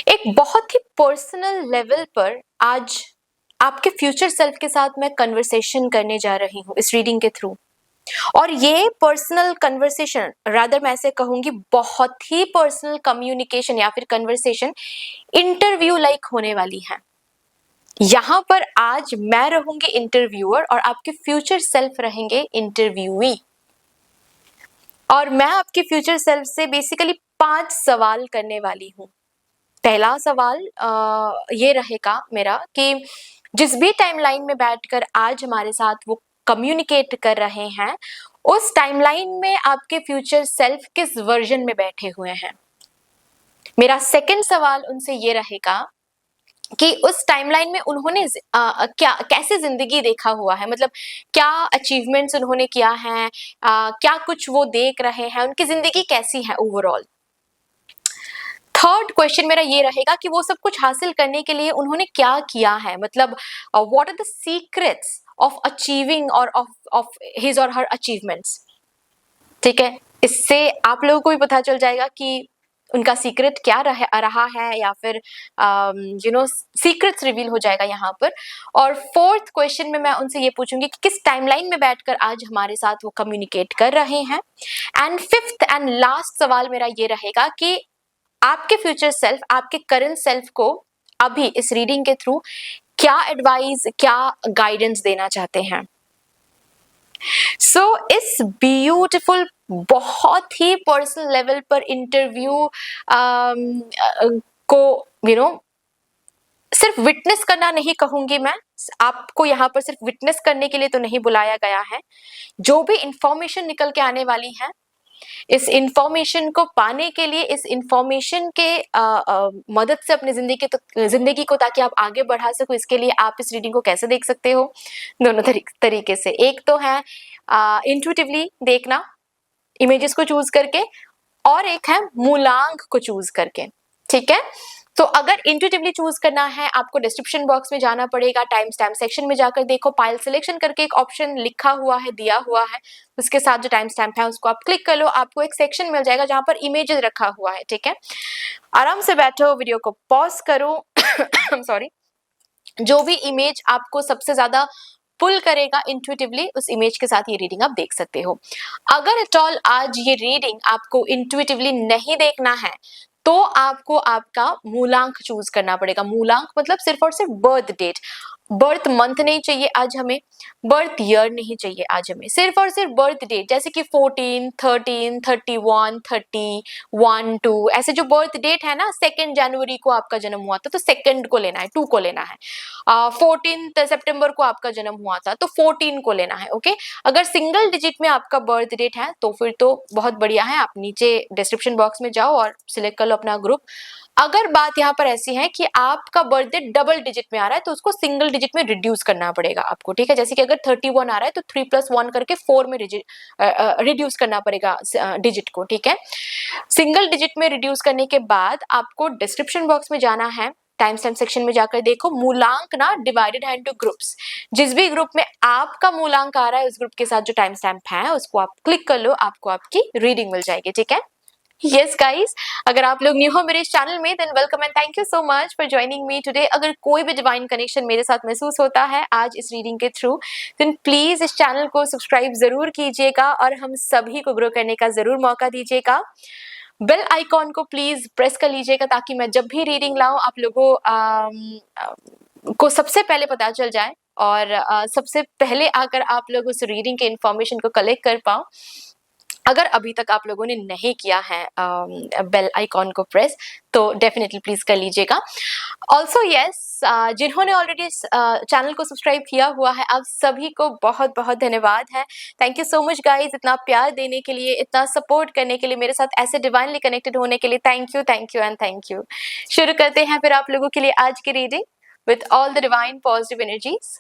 एक बहुत ही पर्सनल लेवल पर आज आपके फ्यूचर सेल्फ के साथ मैं कन्वर्सेशन करने जा रही हूँ इस रीडिंग के थ्रू। और ये पर्सनल कन्वर्सेशन, रादर मैं ऐसे कहूंगी बहुत ही पर्सनल कम्युनिकेशन या फिर कन्वर्सेशन इंटरव्यू लाइक होने वाली है। यहाँ पर आज मैं रहूंगी इंटरव्यूअर और आपके फ्यूचर सेल्फ रहेंगे इंटरव्यूई। और मैं आपके फ्यूचर सेल्फ से बेसिकली 5 सवाल करने वाली हूँ। पहला सवाल ये रहेगा मेरा कि जिस भी टाइमलाइन में बैठकर आज हमारे साथ वो कम्युनिकेट कर रहे हैं, उस टाइमलाइन में आपके फ्यूचर सेल्फ किस वर्जन में बैठे हुए हैं। मेरा सेकंड सवाल उनसे ये रहेगा कि उस टाइमलाइन में उन्होंने क्या कैसे जिंदगी देखा हुआ है, मतलब क्या अचीवमेंट्स उन्होंने किया है, क्या कुछ वो देख रहे हैं, उनकी जिंदगी कैसी है ओवरऑल। थर्ड क्वेश्चन मेरा ये रहेगा कि वो सब कुछ हासिल करने के लिए उन्होंने क्या किया है, मतलब what are the secrets of achieving or of his or her achievements. ठीक है, इससे आप लोगों को भी पता चल जाएगा कि उनका सीक्रेट क्या रहा है या फिर सीक्रेट्स रिवील हो जाएगा यहाँ पर। और फोर्थ क्वेश्चन में मैं उनसे ये पूछूंगी कि किस टाइमलाइन में बैठकर आज हमारे साथ वो कम्युनिकेट कर रहे हैं। एंड फिफ्थ एंड लास्ट सवाल मेरा ये रहेगा कि आपके फ्यूचर सेल्फ आपके करंट सेल्फ को अभी इस रीडिंग के थ्रू क्या एडवाइस, क्या गाइडेंस देना चाहते हैं। इस ब्यूटीफुल बहुत ही पर्सनल लेवल पर इंटरव्यू को सिर्फ विटनेस करना नहीं कहूंगी मैं, आपको यहाँ पर सिर्फ विटनेस करने के लिए तो नहीं बुलाया गया है। जो भी इंफॉर्मेशन निकल के आने वाली है, इस इंफॉर्मेशन को पाने के लिए, इस इंफॉर्मेशन के मदद से अपनी जिंदगी को ताकि आप आगे बढ़ा सको, इसके लिए आप इस रीडिंग को कैसे देख सकते हो, दोनों तरीके से। एक तो है इंट्यूटिवली देखना इमेजेस को चूज करके, और एक है मूलांक को चूज करके। ठीक है, तो अगर इंट्यूटिवली चूज करना है, आपको डिस्क्रिप्शन बॉक्स में जाना पड़ेगा, टाइम स्टैम्प सेक्शन में जाकर देखो, पाइल सिलेक्शन करके एक ऑप्शन लिखा हुआ है, दिया हुआ है, उसके साथ जो टाइम स्टैम्प है उसको आप क्लिक कर लो, आपको एक सेक्शन मिल जाएगा जहां पर इमेजेस रखा हुआ है। ठीक है, आराम से बैठो, वीडियो को पॉज करो सॉरी, जो भी इमेज आपको सबसे ज्यादा पुल करेगा इंट्यूटिवली, उस इमेज के साथ ये रीडिंग आप देख सकते हो। अगर एट ऑल आज ये रीडिंग आपको इंट्यूटिवली नहीं देखना है, तो आपको आपका मूलांक चूज करना पड़ेगा। मूलांक मतलब सिर्फ और सिर्फ बर्थ डेट, बर्थ मंथ नहीं चाहिए आज हमें, बर्थ ईयर नहीं चाहिए आज हमें, सिर्फ और सिर्फ बर्थ डेट, जैसे कि 14, 13, 31, 30, 1, 2, ऐसे जो बर्थ डेट है ना, 2 जनवरी को आपका जन्म हुआ था तो 2 को लेना है, 2 को लेना है। 14 सितंबर को आपका जन्म हुआ था तो 14 को लेना है। ओके, अगर सिंगल डिजिट में आपका बर्थ डेट है तो फिर तो बहुत बढ़िया है, आप नीचे डिस्क्रिप्शन बॉक्स में जाओ और सिलेक्ट कर लो अपना ग्रुप। अगर बात यहाँ पर ऐसी है कि आपका बर्थडे डबल डिजिट में आ रहा है तो उसको सिंगल डिजिट में रिड्यूस करना पड़ेगा आपको। ठीक है, जैसे कि अगर 31 आ रहा है तो 3 + 1 करके 4 में रिड्यूस करना पड़ेगा डिजिट को। ठीक है, सिंगल डिजिट में रिड्यूस करने के बाद आपको डिस्क्रिप्शन बॉक्स में जाना है, टाइम स्टैम्प सेक्शन में जाकर देखो, मूलांक ना डिवाइडेड है इनटू ग्रुप्स। जिस भी ग्रुप में आपका मूलांक आ रहा है उस ग्रुप के साथ जो टाइम स्टैम्प है उसको आप क्लिक कर लो, आपको आपकी रीडिंग मिल जाएगी। ठीक है, यस गाइस, अगर आप लोग न्यू हो मेरे इस चैनल में than welcome and thank you so much for joining me today. अगर कोई भी डिवाइन कनेक्शन मेरे साथ महसूस होता है आज इस रीडिंग के थ्रू, देन प्लीज इस चैनल को सब्सक्राइब जरूर कीजिएगा और हम सभी को ग्रो करने का जरूर मौका दीजिएगा। बेल आइकॉन को प्लीज प्रेस कर लीजिएगा ताकि मैं जब भी रीडिंग लाऊं आप लोगों को सबसे पहले पता चल जाए और सबसे पहले आकर आप लोग उस रीडिंग के इंफॉर्मेशन को कलेक्ट कर पाओ। अगर अभी तक आप लोगों ने नहीं किया है बेल आइकॉन को प्रेस, तो डेफिनेटली प्लीज कर लीजिएगा। ऑल्सो यस, जिन्होंने ऑलरेडी चैनल को सब्सक्राइब किया हुआ है आप सभी को बहुत बहुत धन्यवाद है। Thank you so much guys, इतना प्यार देने के लिए, इतना सपोर्ट करने के लिए, मेरे साथ ऐसे डिवाइनली कनेक्टेड होने के लिए thank you and thank you. शुरू करते हैं फिर आप लोगों के लिए आज की reading with all the divine positive energies.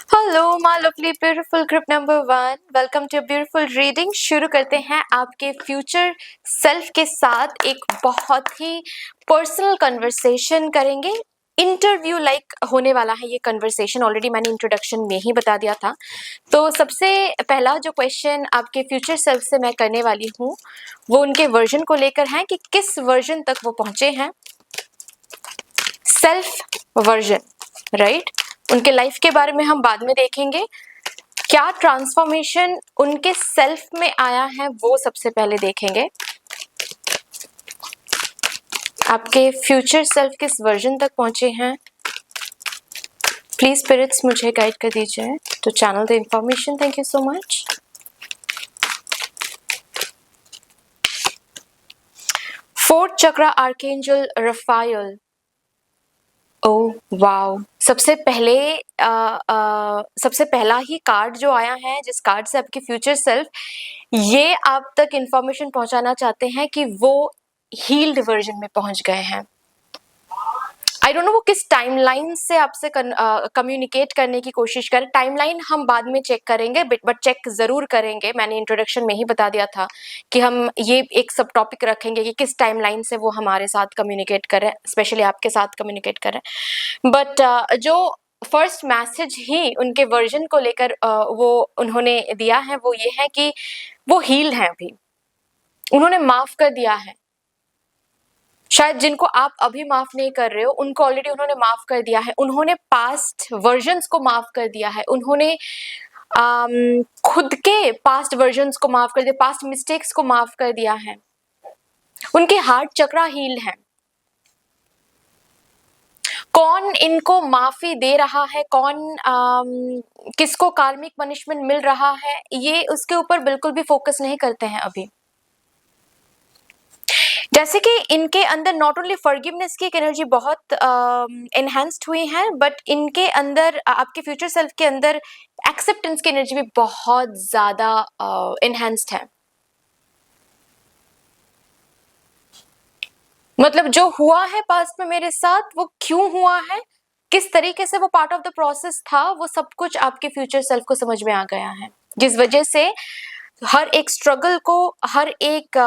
Hello my lovely beautiful group number 1, welcome to beautiful reading. शुरू करते हैं आपके फ्यूचर सेल्फ के साथ एक बहुत ही पर्सनल कन्वर्सेशन करेंगे इंटरव्यू लाइक होने वाला है ये कन्वर्सेशन, ऑलरेडी मैंने इंट्रोडक्शन में ही बता दिया था। तो सबसे पहला जो क्वेश्चन आपके फ्यूचर सेल्फ से मैं करने वाली हूँ वो उनके वर्जन को लेकर है कि किस वर्जन तक वो पहुंचे हैं। Self version, right. उनके लाइफ के बारे में हम बाद में देखेंगे। क्या ट्रांसफॉर्मेशन उनके सेल्फ में आया है वो सबसे पहले देखेंगे। आपके फ्यूचर सेल्फ किस वर्जन तक पहुंचे हैं, प्लीज स्पिरिट्स मुझे गाइड कर दीजिए to channel the information. Thank you so much. Fourth chakra archangel Raphael. Oh wow, सबसे पहला ही कार्ड जो आया है, जिस कार्ड से आपके फ्यूचर सेल्फ ये आप तक इंफॉर्मेशन पहुंचाना चाहते हैं कि वो हील्ड वर्जन में पहुंच गए हैं। आई डोंट नो वो किस टाइमलाइन से आपसे कम्युनिकेट करने की कोशिश करें। टाइमलाइन हम बाद में चेक करेंगे, बट चेक जरूर करेंगे। मैंने इंट्रोडक्शन में ही बता दिया था कि हम ये एक सब टॉपिक रखेंगे कि किस टाइमलाइन से वो हमारे साथ कम्युनिकेट करें, स्पेशली आपके साथ कम्युनिकेट करें। बट जो फर्स्ट मैसेज ही उनके वर्जन को लेकर वो उन्होंने दिया है वो ये है कि वो हील्ड हैं, अभी उन्होंने माफ कर दिया है। शायद जिनको आप अभी माफ नहीं कर रहे हो उनको ऑलरेडी उन्होंने माफ कर दिया है। उन्होंने पास्ट वर्जन्स को माफ कर दिया है। उन्होंने खुद के पास्ट वर्जन्स को माफ कर दिया, पास्ट मिस्टेक्स को माफ कर दिया है। उनके हार्ट चक्रा हील है। कौन इनको माफी दे रहा है, कौन किसको कार्मिक पनिशमेंट मिल रहा है, ये उसके ऊपर बिल्कुल भी फोकस नहीं करते हैं अभी। जैसे कि इनके अंदर नॉट ओनली फॉरगिवनेस की एक एनर्जी बहुत एनहांस्ड हुई है, बट इनके अंदर आपके फ्यूचर सेल्फ के अंदर एक्सेप्टेंस की एनर्जी भी बहुत ज्यादा एनहांस्ड है। मतलब जो हुआ है पास्ट में मेरे साथ वो क्यों हुआ है, किस तरीके से वो पार्ट ऑफ द प्रोसेस था, वो सब कुछ आपके फ्यूचर सेल्फ को समझ में आ गया है। जिस वजह से हर एक स्ट्रगल को, हर एक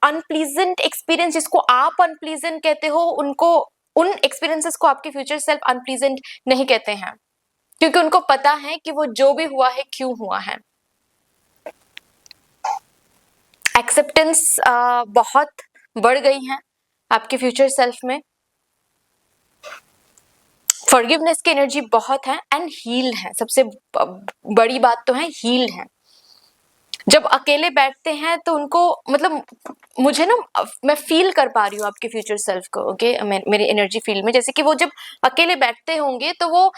अनप्लीजेंट एक्सपीरियंस जिसको आप अनप्लीजेंट कहते हो, उनको उन एक्सपीरियंसेस को आपके फ्यूचर सेल्फ अनप्लीजेंट नहीं कहते हैं, क्योंकि उनको पता है कि वो जो भी हुआ है क्यों हुआ है। एक्सेप्टेंस बहुत बढ़ गई है आपके फ्यूचर सेल्फ में। फॉरगिवनेस की एनर्जी बहुत है एंड हील्ड है। सबसे बड़ी बात तो है हील्ड है। जब अकेले बैठते हैं तो उनको मतलब मुझे ना, मैं फील कर पा रही हूँ आपके फ्यूचर सेल्फ को, ओके, मेरे एनर्जी फील्ड में, जैसे कि वो जब अकेले बैठते होंगे तो वो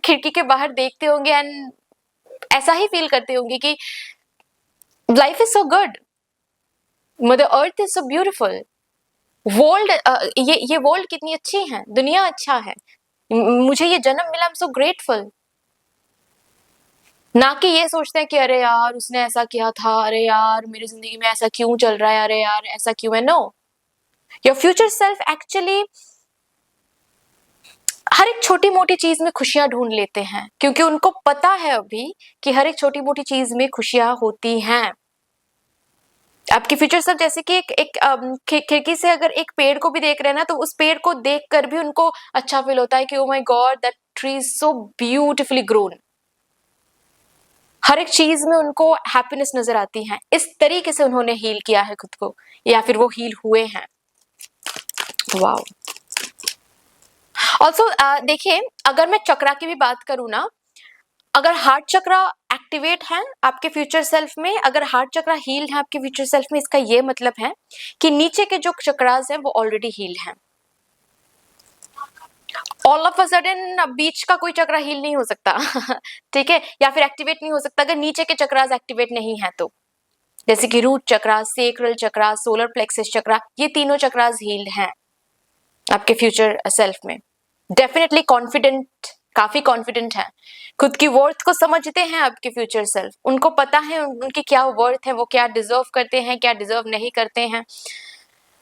खिड़की के बाहर देखते होंगे एंड ऐसा ही फील करते होंगे कि life is so good, mother earth is so beautiful, world ये वर्ल्ड कितनी अच्छी है, दुनिया अच्छा है, मुझे ये जन्म मिला, आई एम सो ग्रेटफुल। ना कि ये सोचते हैं कि अरे यार उसने ऐसा किया था, अरे यार मेरी जिंदगी में ऐसा क्यों चल रहा है, अरे यार ऐसा क्यों है। No, your future self actually हर एक छोटी मोटी चीज में खुशियां ढूंढ लेते हैं, क्योंकि उनको पता है अभी कि हर एक छोटी मोटी चीज में खुशियां होती हैं। आपके फ्यूचर सेल्फ जैसे कि एक खिड़की से अगर एक पेड़ को भी देख रहे हैं ना, तो उस पेड़ को देखकर भी उनको अच्छा फील होता है कि oh my God that tree is so beautifully grown. हर एक चीज में उनको हैप्पीनेस नजर आती है। इस तरीके से उन्होंने हील किया है खुद को, या फिर वो हील हुए हैं। वाओ। ऑल्सो देखिए, अगर मैं चक्रा की भी बात करूं ना, अगर हार्ट चक्रा एक्टिवेट है आपके फ्यूचर सेल्फ में, अगर हार्ट चक्रा हील है आपके फ्यूचर सेल्फ में, इसका ये मतलब है कि नीचे के जो चक्रास हैं वो ऑलरेडी हील हैं। ऑल ऑफ अ सडन बीच का कोई चक्रा हील नहीं हो सकता ठीक है, या फिर एक्टिवेट नहीं हो सकता अगर नीचे के चक्रास एक्टिवेट नहीं है तो। जैसे कि रूट चक्रा, सेक्रल चक्रा, सोलर प्लेक्सस चक्रा, ये तीनों चक्रास हील्ड हैं आपके फ्यूचर सेल्फ में। डेफिनेटली कॉन्फिडेंट, काफी कॉन्फिडेंट है, खुद की वर्थ को समझते हैं आपके फ्यूचर सेल्फ। उनको पता है उनकी क्या वर्थ है, वो क्या डिजर्व करते हैं, क्या डिजर्व नहीं करते हैं,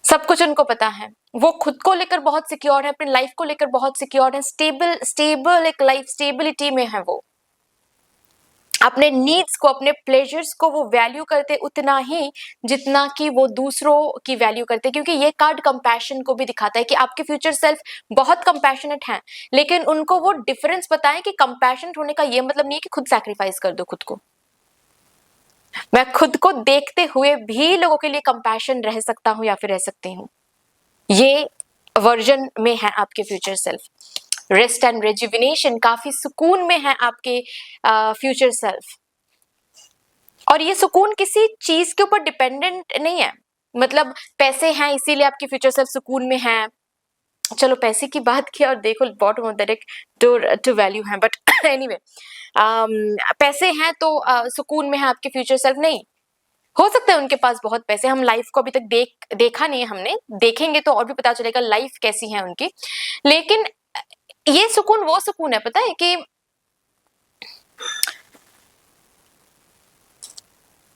सब कुछ उनको पता है। वो खुद को लेकर बहुत सिक्योर है, अपनी लाइफ को लेकर बहुत सिक्योर है, स्टेबल एक लाइफ स्टेबिलिटी में है वो। अपने नीड्स को, अपने प्लेजर्स को वो वैल्यू करते उतना ही जितना कि वो दूसरों की वैल्यू करते, क्योंकि ये कार्ड कंपैशन को भी दिखाता है कि आपके फ्यूचर सेल्फ बहुत कंपैशनेट हैं, लेकिन उनको वो डिफरेंस पता है कि कंपैशनेट होने का ये मतलब नहीं है कि खुद सैक्रिफाइस कर दो खुद को। मैं खुद को देखते हुए भी लोगों के लिए कंपैशन रह सकता हूं या फिर रह सकती हूँ, ये वर्जन में है आपके future self. Rest and rejuvenation, काफी सुकून में है आपके फ्यूचर सेल्फ, और ये सुकून किसी चीज के ऊपर डिपेंडेंट नहीं है। मतलब पैसे हैं इसीलिए आपके फ्यूचर सेल्फ सुकून में है, चलो पैसे की बात किया और देखो bottom of the deck to value है, बट एनीवे पैसे हैं तो सुकून में है आपके फ्यूचर सेल्फ नहीं। हो सकता है उनके पास बहुत पैसे, हम लाइफ को अभी तक देखा नहीं है हमने, देखेंगे तो और भी पता चलेगा लाइफ कैसी है उनकी। लेकिन ये सुकून वो सुकून है, पता है कि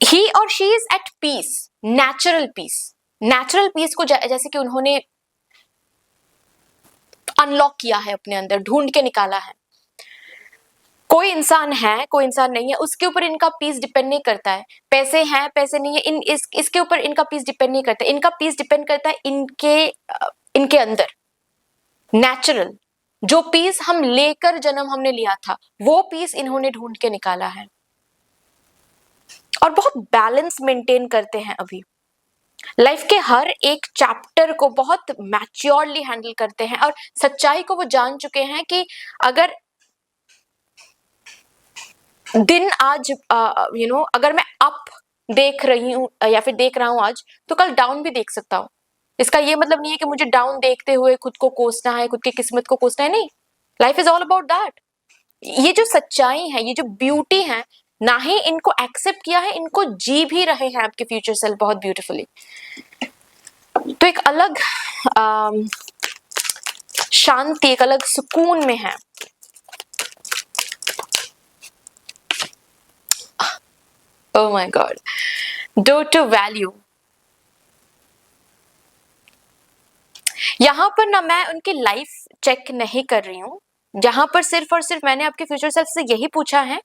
he or she is at peace, natural peace को जैसे कि उन्होंने अनलॉक किया है, अपने अंदर ढूंढ के निकाला है। कोई इंसान है, कोई इंसान नहीं है, उसके ऊपर इनका पीस डिपेंड नहीं करता है। पैसे हैं, पैसे नहीं है, इसके ऊपर इनका पीस डिपेंड नहीं करता। इनका पीस डिपेंड करता है इनके अंदर नेचुरल, जो पीस हम लेकर जन्म हमने लिया था, वो पीस इन्होंने ढूंढ के निकाला है, और बहुत बैलेंस मेंटेन करते हैं अभी। लाइफ के हर एक चैप्टर को बहुत मैच्योरली हैंडल करते हैं, और सच्चाई को वो जान चुके हैं कि अगर दिन आज अगर मैं अप देख रही हूँ या फिर देख रहा हूं आज, तो कल डाउन भी देख सकता हूँ। इसका ये मतलब नहीं है कि मुझे डाउन देखते हुए खुद को कोसना है, खुद की किस्मत को कोसना है, नहीं। Life is all about that. ये जो सच्चाई है, ये जो ब्यूटी है, ना ही इनको एक्सेप्ट किया है, इनको जी भी रहे हैं आपके फ्यूचर सेल्फ बहुत ब्यूटीफुली। तो एक अलग शांति, एक अलग सुकून में है। Oh my God. Do to value. यहां पर ना मैं उनकी लाइफ चेक नहीं कर रही हूं, यहां पर सिर्फ और सिर्फ मैंने आपके फ्यूचर सेल्फ से यही पूछा है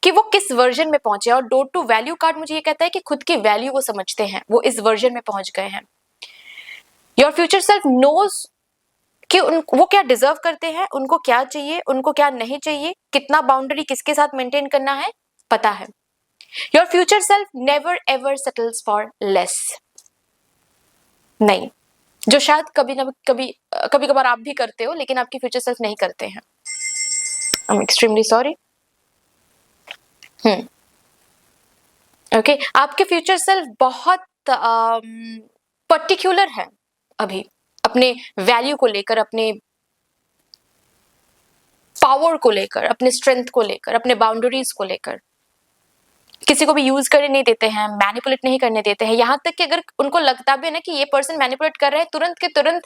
कि वो किस वर्जन में पहुंचे, और डोर टू वैल्यू कार्ड मुझे ये कहता है कि खुद की वैल्यू वो समझते हैं, वो इस वर्जन में पहुंच गए हैं। योर फ्यूचर सेल्फ नोज कि वो क्या डिजर्व करते हैं, उनको क्या चाहिए, उनको क्या नहीं चाहिए, कितना बाउंड्री किसके साथ मेंटेन करना है, पता है। Your future self never ever settles for less, नहीं, जो शायद कभी कभार आप भी करते हो, लेकिन आपके फ्यूचर सेल्फ नहीं करते हैं। I am extremely sorry. Okay, आपके फ्यूचर सेल्फ बहुत पर्टिकुलर है अभी, अपने वैल्यू को लेकर, अपने पावर को लेकर, अपने स्ट्रेंथ को लेकर, अपने बाउंड्रीज को लेकर। किसी को भी यूज करने नहीं देते हैं, मैनिपुलेट नहीं करने देते हैं। यहाँ तक कि अगर उनको लगता भी है ना कि ये पर्सन मैनिपुलेट कर रहे हैं, तुरंत के तुरंत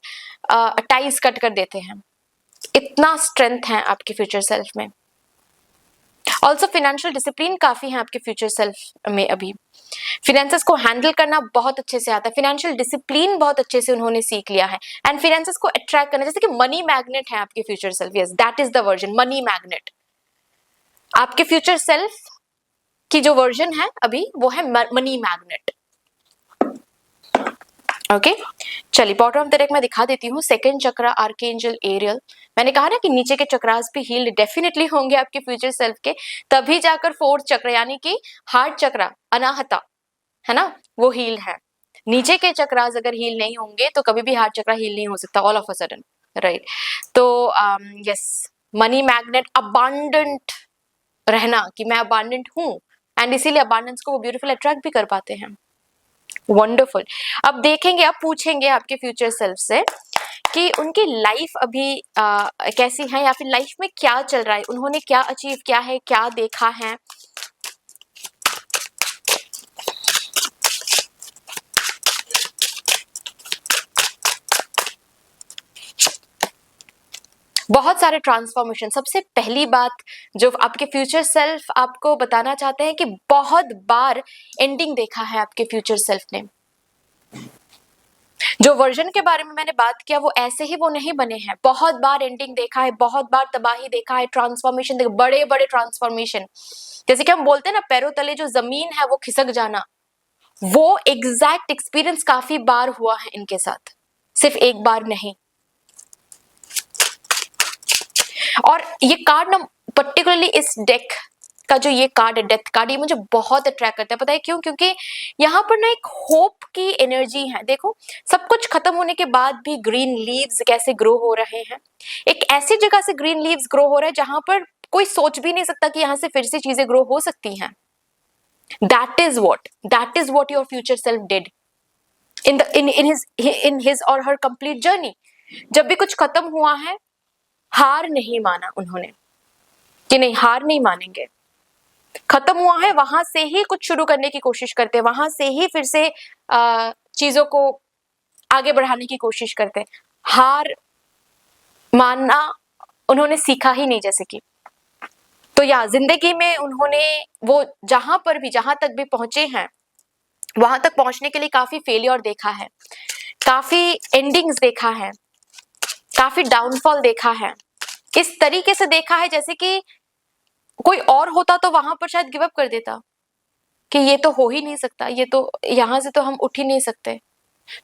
टाइज कट कर देते हैं। इतना स्ट्रेंथ है आपके फ्यूचर सेल्फ में। ऑल्सो फाइनेंशियल डिसिप्लिन काफी है आपके फ्यूचर सेल्फ में अभी। फिनेंसेस को हैंडल करना बहुत अच्छे से आता है, फाइनेंशियल डिसिप्लिन बहुत अच्छे से उन्होंने सीख लिया है, एंड फिनेंसेस को अट्रैक्ट करना, जैसे कि मनी मैग्नेट है आपके future self. Yes, that is the version, money magnet. आपके फ्यूचर सेल्फ की जो वर्जन है अभी, वो है मनी मैग्नेट। ओके, चलिए बॉटम ऑफ द डेक में दिखा देती हूँ। सेकंड चक्रा आर्कएंजल एरियल। मैंने कहा ना कि नीचे के चक्रास भी हील्ड डेफिनेटली होंगे आपके फ्यूचर सेल्फ के, तभी जाकर फोर्थ चक्र यानी कि हार्ट चक्रा अनाहता है ना, वो हील है। नीचे के चक्रास अगर हील नहीं होंगे तो कभी भी हार्ट चक्रा हील नहीं हो सकता all of a sudden, right. तो यस, मनी मैग्नेट, अबांडेंट रहना कि मैं अबांडेंट हूँ, एंड इसीलिए अबांडेंस को वो ब्यूटीफुल अट्रैक्ट भी कर पाते हैं। वंडरफुल। अब देखेंगे, अब पूछेंगे आपके फ्यूचर सेल्फ से कि उनकी लाइफ अभी कैसी है, या फिर लाइफ में क्या चल रहा है, उन्होंने क्या अचीव किया है, क्या देखा है। बहुत सारे ट्रांसफॉर्मेशन। सबसे पहली बात जो आपके फ्यूचर सेल्फ आपको बताना चाहते हैं कि बहुत बार एंडिंग देखा है आपके फ्यूचर सेल्फ ने। जो वर्जन के बारे में मैंने बात किया वो ऐसे ही वो नहीं बने हैं, बहुत बार एंडिंग देखा है, बहुत बार तबाही देखा है, ट्रांसफॉर्मेशन देखा, बड़े बड़े ट्रांसफॉर्मेशन, जैसे कि हम बोलते हैं ना पैरों तले जो जमीन है वो खिसक जाना, वो एग्जैक्ट एक्सपीरियंस काफी बार हुआ है इनके साथ, सिर्फ एक बार नहीं। और ये कार्ड ना पर्टिकुलरली इस डेक का जो ये कार्ड है डेथ कार्ड, ये मुझे बहुत अट्रैक्ट करता है, पता है क्यों? क्योंकि यहाँ पर ना एक होप की एनर्जी है। देखो सब कुछ खत्म होने के बाद भी ग्रीन लीव्स कैसे ग्रो हो रहे हैं, एक ऐसी जगह से ग्रीन लीव्स ग्रो हो रहे हैं जहां पर कोई सोच भी नहीं सकता कि यहाँ से फिर से चीजें ग्रो हो सकती हैं। That is what your future self did in his or her complete journey। जब भी कुछ खत्म हुआ है, हार नहीं माना उन्होंने कि नहीं हार नहीं मानेंगे, खत्म हुआ है वहां से ही कुछ शुरू करने की कोशिश करते हैं, वहां से ही फिर से चीजों को आगे बढ़ाने की कोशिश करते हैं। हार मानना उन्होंने सीखा ही नहीं, जैसे कि तो या जिंदगी में उन्होंने वो जहां पर भी जहां तक भी पहुंचे हैं वहां तक पहुंचने के लिए काफी फेलियर देखा है, काफी एंडिंग्स देखा है, काफी डाउनफॉल देखा है, इस तरीके से देखा है जैसे कि कोई और होता तो वहां पर शायद गिव अप कर देता कि ये तो हो ही नहीं सकता, ये तो यहां से तो हम उठ ही नहीं सकते।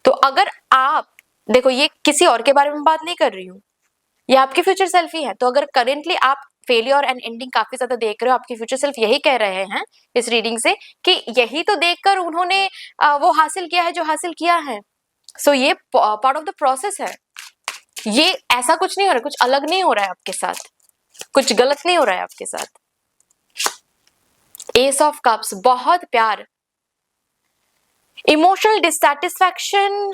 तो अगर आप देखो, ये किसी और के बारे में बात नहीं कर रही हूँ, ये आपके फ्यूचर सेल्फ ही है। तो अगर करेंटली आप फेलियर एंड एंडिंग काफी ज्यादा देख रहे हो, आपके फ्यूचर सेल्फ यही कह रहे हैं इस रीडिंग से कि यही तो देखकर उन्होंने वो हासिल किया है जो हासिल किया है। सो ये पार्ट ऑफ द प्रोसेस है, ये ऐसा कुछ नहीं हो रहा, कुछ अलग नहीं हो रहा है आपके साथ, कुछ गलत नहीं हो रहा है आपके साथ। एस ऑफ कप्स, बहुत प्यार, इमोशनल डिससैटिस्फैक्शन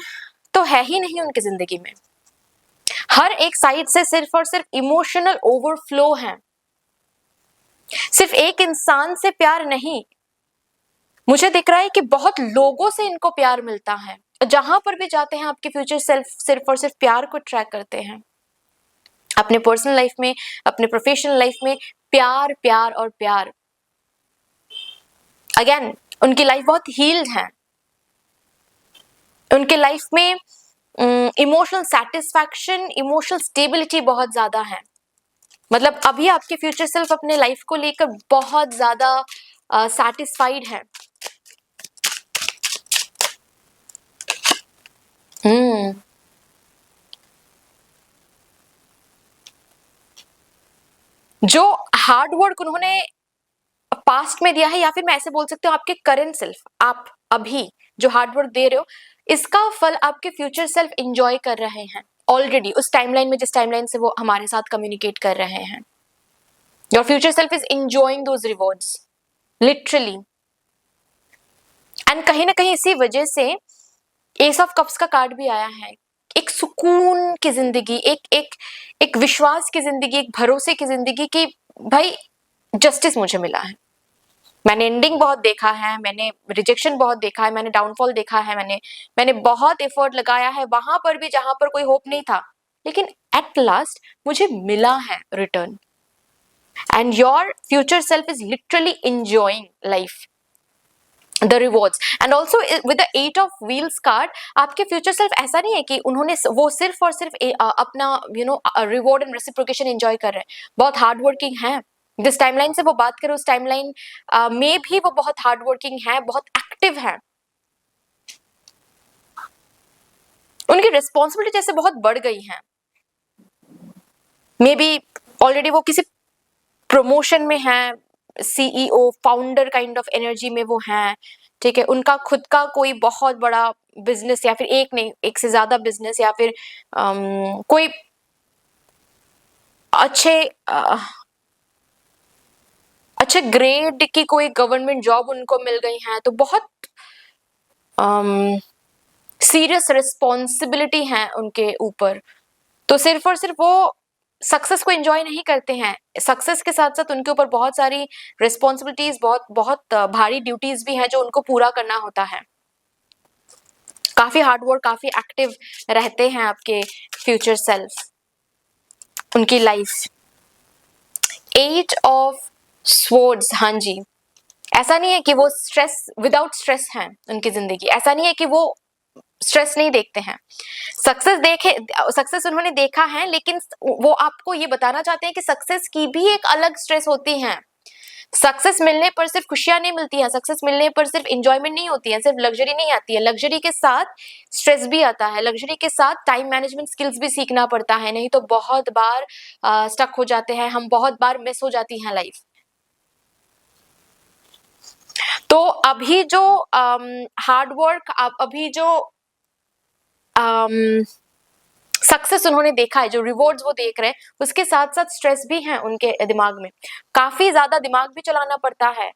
तो है ही नहीं उनकी जिंदगी में, हर एक साइड से सिर्फ और सिर्फ इमोशनल ओवरफ्लो है, सिर्फ एक इंसान से प्यार नहीं, मुझे दिख रहा है कि बहुत लोगों से इनको प्यार मिलता है, जहां पर भी जाते हैं आपके फ्यूचर सेल्फ सिर्फ और सिर्फ प्यार को ट्रैक करते हैं, अपने पर्सनल लाइफ में, अपने प्रोफेशनल लाइफ में प्यार प्यार और प्यार। अगेन उनकी लाइफ बहुत हील्ड है, उनके लाइफ में इमोशनल सेटिस्फैक्शन, इमोशनल स्टेबिलिटी बहुत ज्यादा है। मतलब अभी आपके फ्यूचर सेल्फ अपने लाइफ को लेकर बहुत ज्यादा सैटिस्फाइड है। जो हार्ड वर्क उन्होंने पास्ट में दिया है, या फिर मैं ऐसे बोल सकती हूँ आपके करंट सेल्फ, आप अभी जो हार्ड वर्क दे रहे हो, इसका फल आपके फ्यूचर सेल्फ एंजॉय कर रहे हैं ऑलरेडी, उस टाइमलाइन में जिस टाइमलाइन से वो हमारे साथ कम्युनिकेट कर रहे हैं। Your future self is enjoying those rewards literally. And कहीं ना कहीं इसी वजह से एस ऑफ कप्स का कार्ड भी आया है, एक सुकून की जिंदगी, एक विश्वास की जिंदगी, एक भरोसे की जिंदगी कि भाई जस्टिस मुझे मिला है। मैंने एंडिंग बहुत देखा है, मैंने रिजेक्शन बहुत देखा है, मैंने डाउनफॉल देखा है, मैंने बहुत एफर्ट लगाया है वहां पर भी जहां पर कोई होप नहीं था, लेकिन एट लास्ट मुझे मिला है return. And your future self is literally enjoying life, the rewards। and also with the 8 of wheels card, आपके फ्यूचर सेल्फ ऐसा नहीं है कि उन्होंने वो सिर्फ और सिर्फ अपना रिवॉर्ड एंड रेसिप्रोकेशन एंजॉय कर रहे हैं, बहुत हार्ड वर्किंग है। जिस टाइमलाइन से वो बात करें उस टाइमलाइन में भी वो बहुत हार्ड वर्किंग है, बहुत एक्टिव है, उनकी रिस्पॉन्सिबिलिटी जैसे बहुत बढ़ गई है। मे बी ऑलरेडी वो किसी प्रमोशन में है, CEO founder kind of energy में वो हैं, ठीक है, उनका खुद का कोई बहुत बड़ा बिजनेस, या फिर एक नहीं एक से ज्यादा बिजनेस, या फिर कोई अच्छे ग्रेड की कोई गवर्नमेंट जॉब उनको मिल गई है, तो बहुत सीरियस रिस्पॉन्सिबिलिटी है उनके ऊपर। तो सिर्फ और सिर्फ वो सक्सेस को एंजॉय नहीं करते हैं, सक्सेस के साथ साथ उनके ऊपर बहुत सारी रिस्पॉन्सिबिलिटीज, बहुत बहुत भारी ड्यूटीज भी हैं जो उनको पूरा करना होता है। काफी हार्डवर्क, काफी एक्टिव रहते हैं आपके फ्यूचर सेल्फ, उनकी लाइफ। 8 ऑफ स्वॉर्ड्स, हाँ जी, ऐसा नहीं है कि वो स्ट्रेस विदाउट स्ट्रेस है उनकी जिंदगी, ऐसा नहीं है कि वो स्ट्रेस नहीं देखते हैं। सक्सेस उन्होंने देखा है, लेकिन वो आपको ये बताना चाहते हैं कि सक्सेस की भी एक अलग स्ट्रेस होती है। सक्सेस मिलने पर सिर्फ खुशियां नहीं मिलती हैं, सक्सेस मिलने पर सिर्फ एंजॉयमेंट नहीं होती है, सिर्फ लग्जरी नहीं आती है, लग्जरी के साथ स्ट्रेस भी आता है, लग्जरी के साथ टाइम मैनेजमेंट स्किल्स भी सीखना पड़ता है, नहीं तो बहुत बार स्टक हो जाते हैं हम, बहुत बार मिस हो जाती है लाइफ। तो अभी जो हार्ड वर्क, अभी जो सक्सेस उन्होंने देखा है, जो रिवॉर्ड्स वो देख रहे हैं, उसके साथ साथ स्ट्रेस भी है उनके दिमाग में, काफी ज्यादा दिमाग भी चलाना पड़ता है।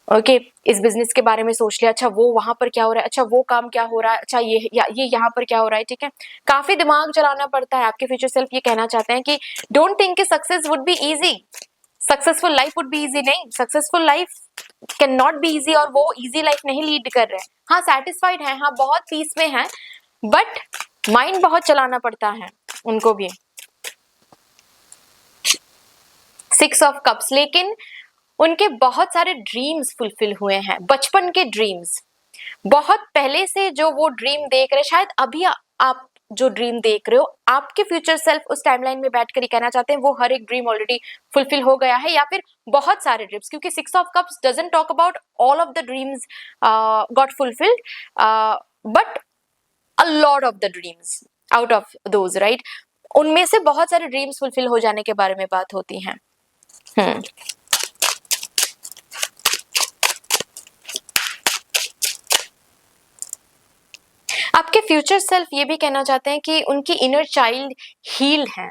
ओके इस बिजनेस के बारे में सोच लिया, अच्छा वो वहां पर क्या हो रहा है, अच्छा वो काम क्या हो रहा है, अच्छा ये यहाँ पर क्या हो रहा है, ठीक है, काफी दिमाग चलाना पड़ता है। आपके फ्यूचर सेल्फ ये कहना चाहते हैं कि डोंट थिंक कि success would be easy, successful life would be easy, नहीं, successful life can not be easy, और वो इजी लाइफ नहीं लीड कर रहे हैं। हाँ सेटिस्फाइड है, हाँ बहुत पीस में है, बट माइंड बहुत चलाना पड़ता है उनको भी। 6 ऑफ कप्स, लेकिन उनके बहुत सारे ड्रीम्स फुलफिल हुए हैं, बचपन के ड्रीम्स, बहुत पहले से जो वो ड्रीम देख रहे, शायद अभी आप जो ड्रीम देख रहे हो, आपके फ्यूचर सेल्फ उस टाइमलाइन में बैठकर ही कहना चाहते हैं वो हर एक ड्रीम ऑलरेडी फुलफिल हो गया है, या फिर बहुत सारे ड्रीम्स, क्योंकि 6 of cups doesn't talk about all of the dreams got fulfilled, but a lot of the dreams out of those, right, उनमें से बहुत सारे ड्रीम्स फुलफिल हो जाने के बारे में बात होती है। आपके फ्यूचर सेल्फ ये भी कहना चाहते हैं कि उनकी इनर चाइल्ड हील है,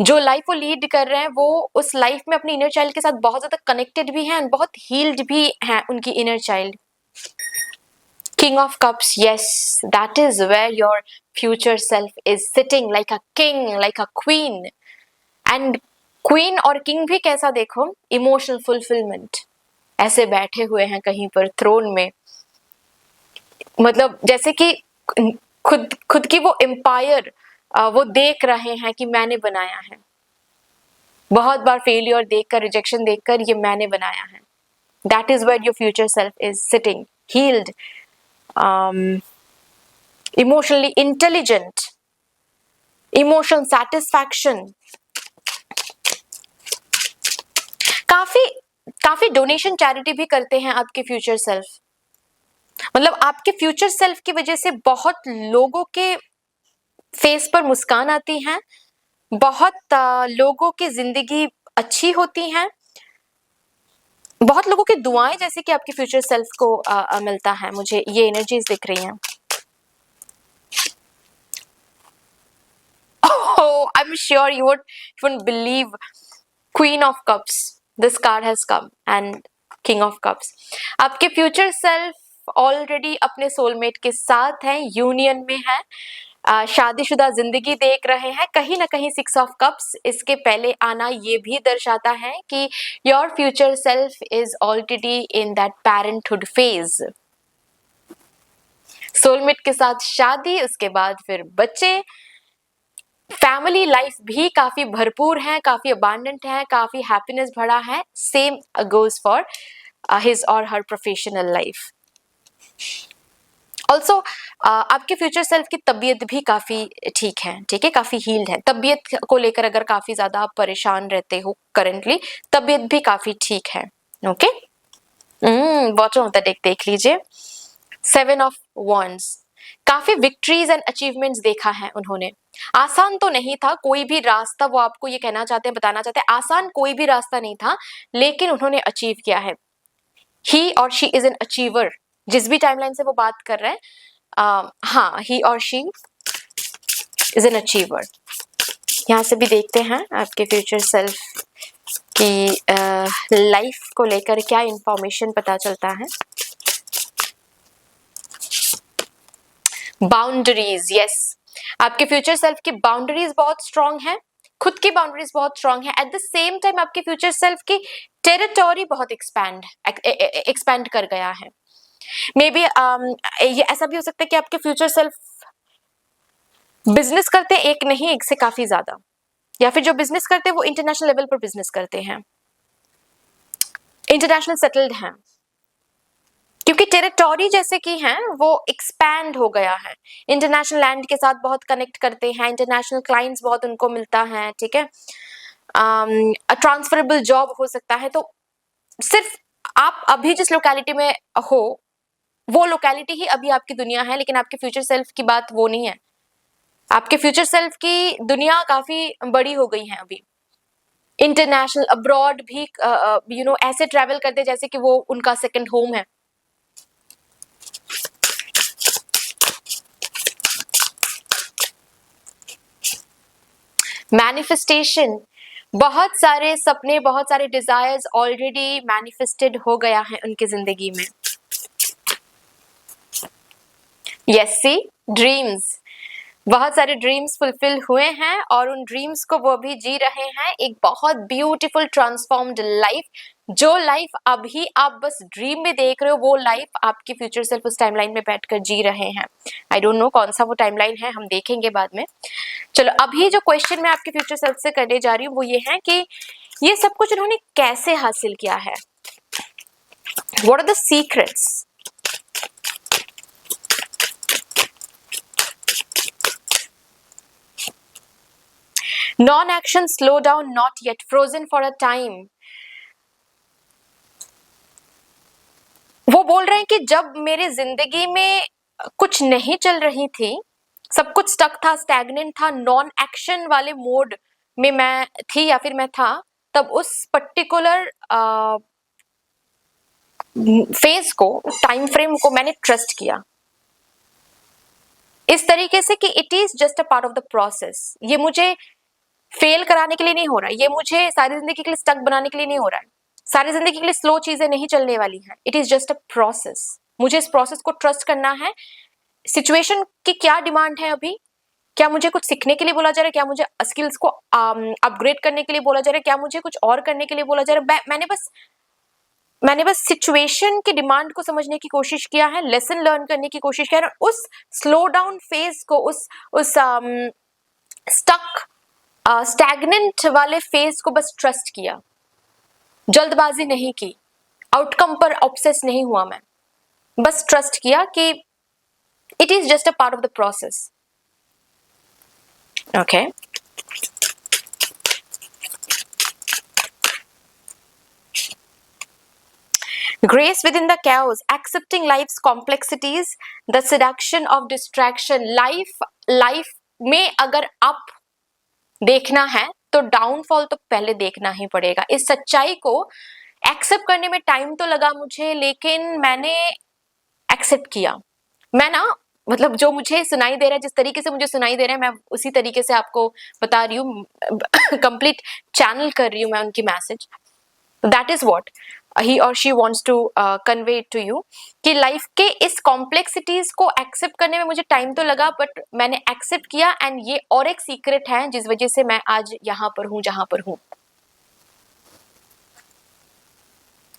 जो लाइफ वो लीड कर रहे हैं वो उस लाइफ में अपनी इनर चाइल्ड के साथ बहुत ज्यादा कनेक्टेड भी हैं, बहुत हील्ड भी हैं उनकी inner child. King of cups, yes, that is where your future self is sitting like a king, like a queen, and queen और किंग भी कैसा देखो, इमोशनल फुलफिलमेंट, ऐसे बैठे हुए हैं कहीं पर थ्रोन में, मतलब जैसे कि खुद की वो एम्पायर वो देख रहे हैं कि मैंने बनाया है, बहुत बार फेलियर देखकर, रिजेक्शन देखकर, ये मैंने बनाया है। That is where your future self is sitting, healed, emotionally intelligent, emotional satisfaction, काफी डोनेशन चैरिटी भी करते हैं आपके फ्यूचर सेल्फ, मतलब आपके फ्यूचर सेल्फ की वजह से बहुत लोगों के फेस पर मुस्कान आती है, बहुत लोगों की जिंदगी अच्छी होती है, बहुत लोगों की दुआएं जैसे कि आपके फ्यूचर सेल्फ को मिलता है, मुझे ये एनर्जीज दिख रही हैं। Oh, I'm sure you wouldn't believe, Queen of Cups, this card has come, and King of Cups. आपके फ्यूचर सेल्फ ऑलरेडी अपने सोलमेट के साथ हैं, यूनियन में है, शादीशुदा जिंदगी देख रहे हैं, कहीं ना कहीं 6 ऑफ कप्स इसके पहले आना ये भी दर्शाता है कि your future self is already in that parenthood phase, soulmate के साथ शादी, उसके बाद फिर बच्चे, फैमिली लाइफ भी काफी भरपूर है, काफी अबांडेंट है, काफी हैप्पीनेस भरा है, same goes for his or her professional life. Also आपके फ्यूचर सेल्फ की तबीयत भी काफी ठीक है, काफी हील्ड है, तबीयत को लेकर अगर काफी ज्यादा आप परेशान रहते हो करंटली, तबीयत भी काफी ठीक है। Okay, bottom of the deck देख लीजिए, 7 ऑफ wands, काफी विक्ट्रीज एंड अचीवमेंट्स देखा है उन्होंने, आसान तो नहीं था कोई भी रास्ता, वो आपको ये कहना चाहते हैं, बताना चाहते हैं, आसान कोई भी रास्ता नहीं था, लेकिन उन्होंने अचीव किया है। ही और शी इज एन अचीवर, जिस भी टाइमलाइन से वो बात कर रहे हैं, हाँ, ही और शी इज एन अचीवर। यहाँ से भी देखते हैं आपके फ्यूचर सेल्फ की लाइफ को लेकर क्या इंफॉर्मेशन पता चलता है। बाउंड्रीज, यस, आपके फ्यूचर सेल्फ की बाउंड्रीज बहुत स्ट्रांग है, खुद की बाउंड्रीज बहुत स्ट्रांग है, एट द सेम टाइम आपके फ्यूचर सेल्फ की टेरिटोरी बहुत एक्सपैंड कर गया है। मे बी ये ऐसा भी हो सकता है कि आपके फ्यूचर सेल्फ बिजनेस करते हैं, एक नहीं एक से काफी ज्यादा, या फिर जो बिजनेस करते हैं वो इंटरनेशनल लेवल पर बिजनेस करते हैं, इंटरनेशनल सेटल्ड हैं, क्योंकि टेरिटोरी जैसे कि हैं वो एक्सपैंड हो गया है, इंटरनेशनल लैंड के साथ बहुत कनेक्ट करते हैं, इंटरनेशनल क्लाइंट्स बहुत उनको मिलता है, ठीक है, ट्रांसफरेबल जॉब हो सकता है। तो सिर्फ आप अभी जिस लोकेलिटी में हो वो लोकेलिटी ही अभी आपकी दुनिया है, लेकिन आपके फ्यूचर सेल्फ की बात वो नहीं है। आपके फ्यूचर सेल्फ की दुनिया काफी बड़ी हो गई है अभी, इंटरनेशनल अब्रॉड भी ऐसे ट्रैवल करते जैसे कि वो उनका सेकंड होम है। मैनिफेस्टेशन, बहुत सारे सपने, बहुत सारे डिजायर्स ऑलरेडी मैनिफेस्टेड हो गया है उनकी जिंदगी में। यस, सी ड्रीम्स, बहुत सारे ड्रीम्स फुलफिल हुए हैं और उन ड्रीम्स को वो भी जी रहे हैं, एक बहुत ब्यूटीफुल ट्रांसफॉर्म्ड लाइफ। जो लाइफ अभी आप बस ड्रीम में देख रहे हो वो लाइफ आपके फ्यूचर सेल्फ उस टाइमलाइन में बैठकर जी रहे हैं। आई डोंट नो कौन सा वो टाइमलाइन है, हम देखेंगे बाद में। चलो, अभी जो क्वेश्चन मैं आपके फ्यूचर सेल्फ से करने जा रही हूँ वो ये है कि ये सब कुछ उन्होंने कैसे हासिल किया है, what are the secrets. Non-action, slow down, not yet, frozen for a time। वो बोल रहे हैं कि जब मेरे जिंदगी में कुछ नहीं चल रही थी, सब कुछ स्टक था, स्टैग्नेंट था, नॉन एक्शन वाले मोड में मैं थी या फिर मैं था, तब उस पर्टिकुलर फेज को, टाइम फ्रेम को मैंने ट्रस्ट किया इस तरीके से कि it is just a part of the process. ये मुझे फेल कराने के लिए नहीं हो रहा है, ये मुझे सारी जिंदगी के लिए स्टक बनाने के लिए नहीं हो रहा है, सारी जिंदगी के लिए स्लो चीजें नहीं चलने वाली हैं। It is just a process, मुझे इस प्रोसेस को ट्रस्ट करना है। सिचुएशन की क्या डिमांड है अभी, क्या मुझे कुछ सीखने के लिए बोला जा रहा है, क्या मुझे स्किल्स को अपग्रेड करने के लिए बोला जा रहा है, क्या मुझे कुछ और करने के लिए बोला जा रहा है। मैंने बस सिचुएशन की डिमांड को समझने की कोशिश किया है, लेसन लर्न करने की कोशिश किया है, उस स्लो डाउन फेज को, उस स्टक स्टैग्नेंट वाले फेज को बस ट्रस्ट किया, जल्दबाजी नहीं की, आउटकम पर ऑब्सेस नहीं हुआ, मैं बस ट्रस्ट किया कि it is just a part of the process. Okay, grace within the chaos, accepting life's complexities, the seduction of distraction। Life में अगर अप देखना है तो डाउनफॉल तो पहले देखना ही पड़ेगा। इस सच्चाई को एक्सेप्ट करने में टाइम तो लगा मुझे, लेकिन मैंने एक्सेप्ट किया। मैं ना, मतलब जो मुझे सुनाई दे रहा है, जिस तरीके से मुझे सुनाई दे रहा है, मैं उसी तरीके से आपको बता रही हूँ, कंप्लीट चैनल कर रही हूँ मैं उनकी message. That is what he or she wants to convey to you कि लाइफ के इस कॉम्प्लेक्सिटीज को एक्सेप्ट करने में मुझे टाइम तो लगा, बट मैंने एक्सेप्ट किया। एंड ये और एक सीक्रेट है जिस वजह से मैं आज यहां पर हूं जहां पर हूं।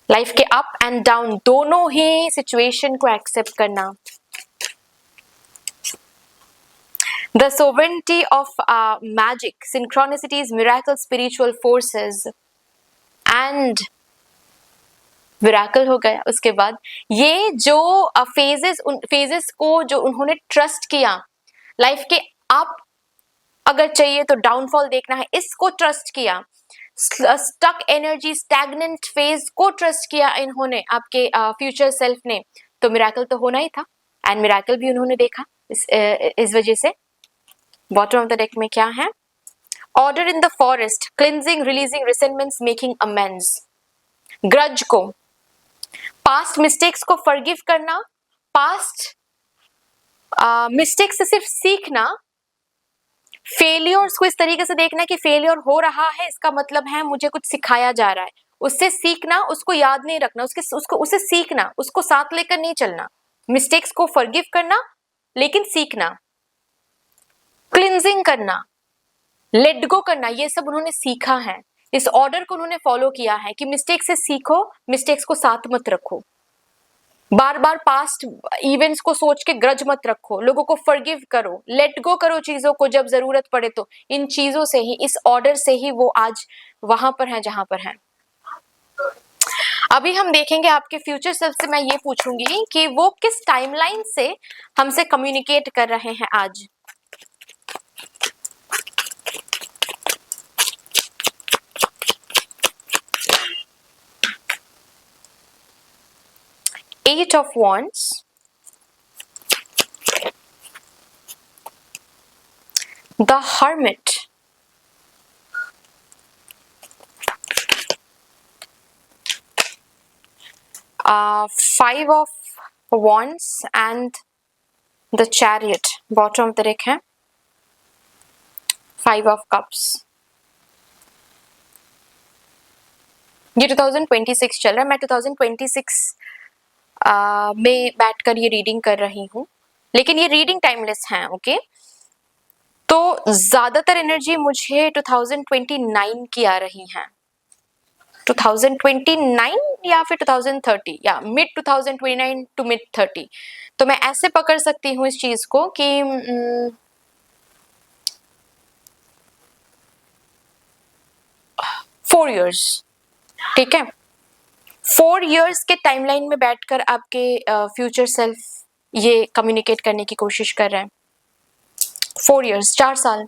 लाइफ के अप एंड डाउन दोनों ही सिचुएशन को एक्सेप्ट करना। The sovereignty of magic, synchronicities, miracles, spiritual forces and विराकल हो गया। उसके बाद ये जो फेजेस को जो उन्होंने ट्रस्ट किया, लाइफ के अप अगर चाहिए तो डाउनफॉल देखना है, इसको ट्रस्ट किया, स्टक एनर्जी, स्टैग्नेंट फेज को ट्रस्ट किया इन्होंने, आपके फ्यूचर सेल्फ ने, तो मिराकल तो होना ही था। एंड मिराकल भी उन्होंने देखा इस वजह से। बॉटम ऑफ द डेक में क्या है? Order in the forest, cleansing, releasing, resentments, making amends. Grudge को, पास्ट मिस्टेक्स को फॉरगिव करना, पास्ट मिस्टेक्स से सिर्फ सीखना, फेलियर्स को इस तरीके से देखना कि फेलियर हो रहा है इसका मतलब है मुझे कुछ सिखाया जा रहा है, उससे सीखना, उसको याद नहीं रखना, उसे सीखना, उसको साथ लेकर नहीं चलना। मिस्टेक्स को फॉरगिव करना लेकिन सीखना, क्लिंजिंग करना, लेट गो करना, ये सब उन्होंने सीखा है। इस ऑर्डर को उन्होंने फॉलो किया है कि मिस्टेक से सीखो, मिस्टेक्स को साथ मत रखो, बार बार पास्ट इवेंट्स को सोच के ग्रज मत रखो, लोगों को फॉरगिव करो, लेट गो करो चीजों को जब जरूरत पड़े। तो इन चीजों से ही, इस ऑर्डर से ही वो आज वहां पर है जहां पर है। अभी हम देखेंगे आपके फ्यूचर सेल्फ से मैं ये पूछूंगी कि वो किस टाइमलाइन से हमसे कम्युनिकेट कर रहे हैं आज। Eight of Wands, the Hermit, Five of Wands and the Chariot, bottom of the deck है, Five of Cups। ये 2026 चल रहा है, मैं 2026 में बैठकर ये रीडिंग कर रही हूँ, लेकिन ये रीडिंग टाइमलेस है, ओके। तो ज्यादातर एनर्जी मुझे 2029 की आ रही है, 2029 या फिर 2030 या मिड 2029 टू मिड 30। तो मैं ऐसे पकड़ सकती हूँ इस चीज को कि 4 years, ठीक है। 4 years के टाइमलाइन में बैठकर आपके फ्यूचर सेल्फ ये कम्युनिकेट करने की कोशिश कर रहे हैं। 4 years, 4 साल।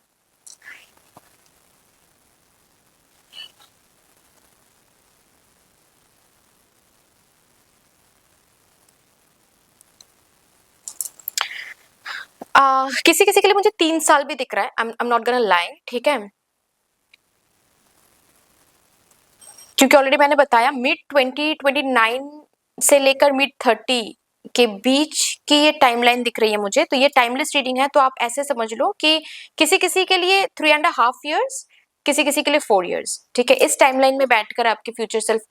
किसी किसी के लिए मुझे 3 साल भी दिख रहा है, I am not gonna lie, ठीक है, क्योंकि ऑलरेडी मैंने बताया मिड 2029 से लेकर मिड 30 के बीच की ये टाइमलाइन दिख रही है मुझे। तो ये टाइमलेस रीडिंग है, तो आप ऐसे समझ लो कि किसी किसी के लिए 3.5 years, किसी किसी के लिए 4 years, ठीक है। इस टाइमलाइन में बैठकर आपके फ्यूचर सेल्फ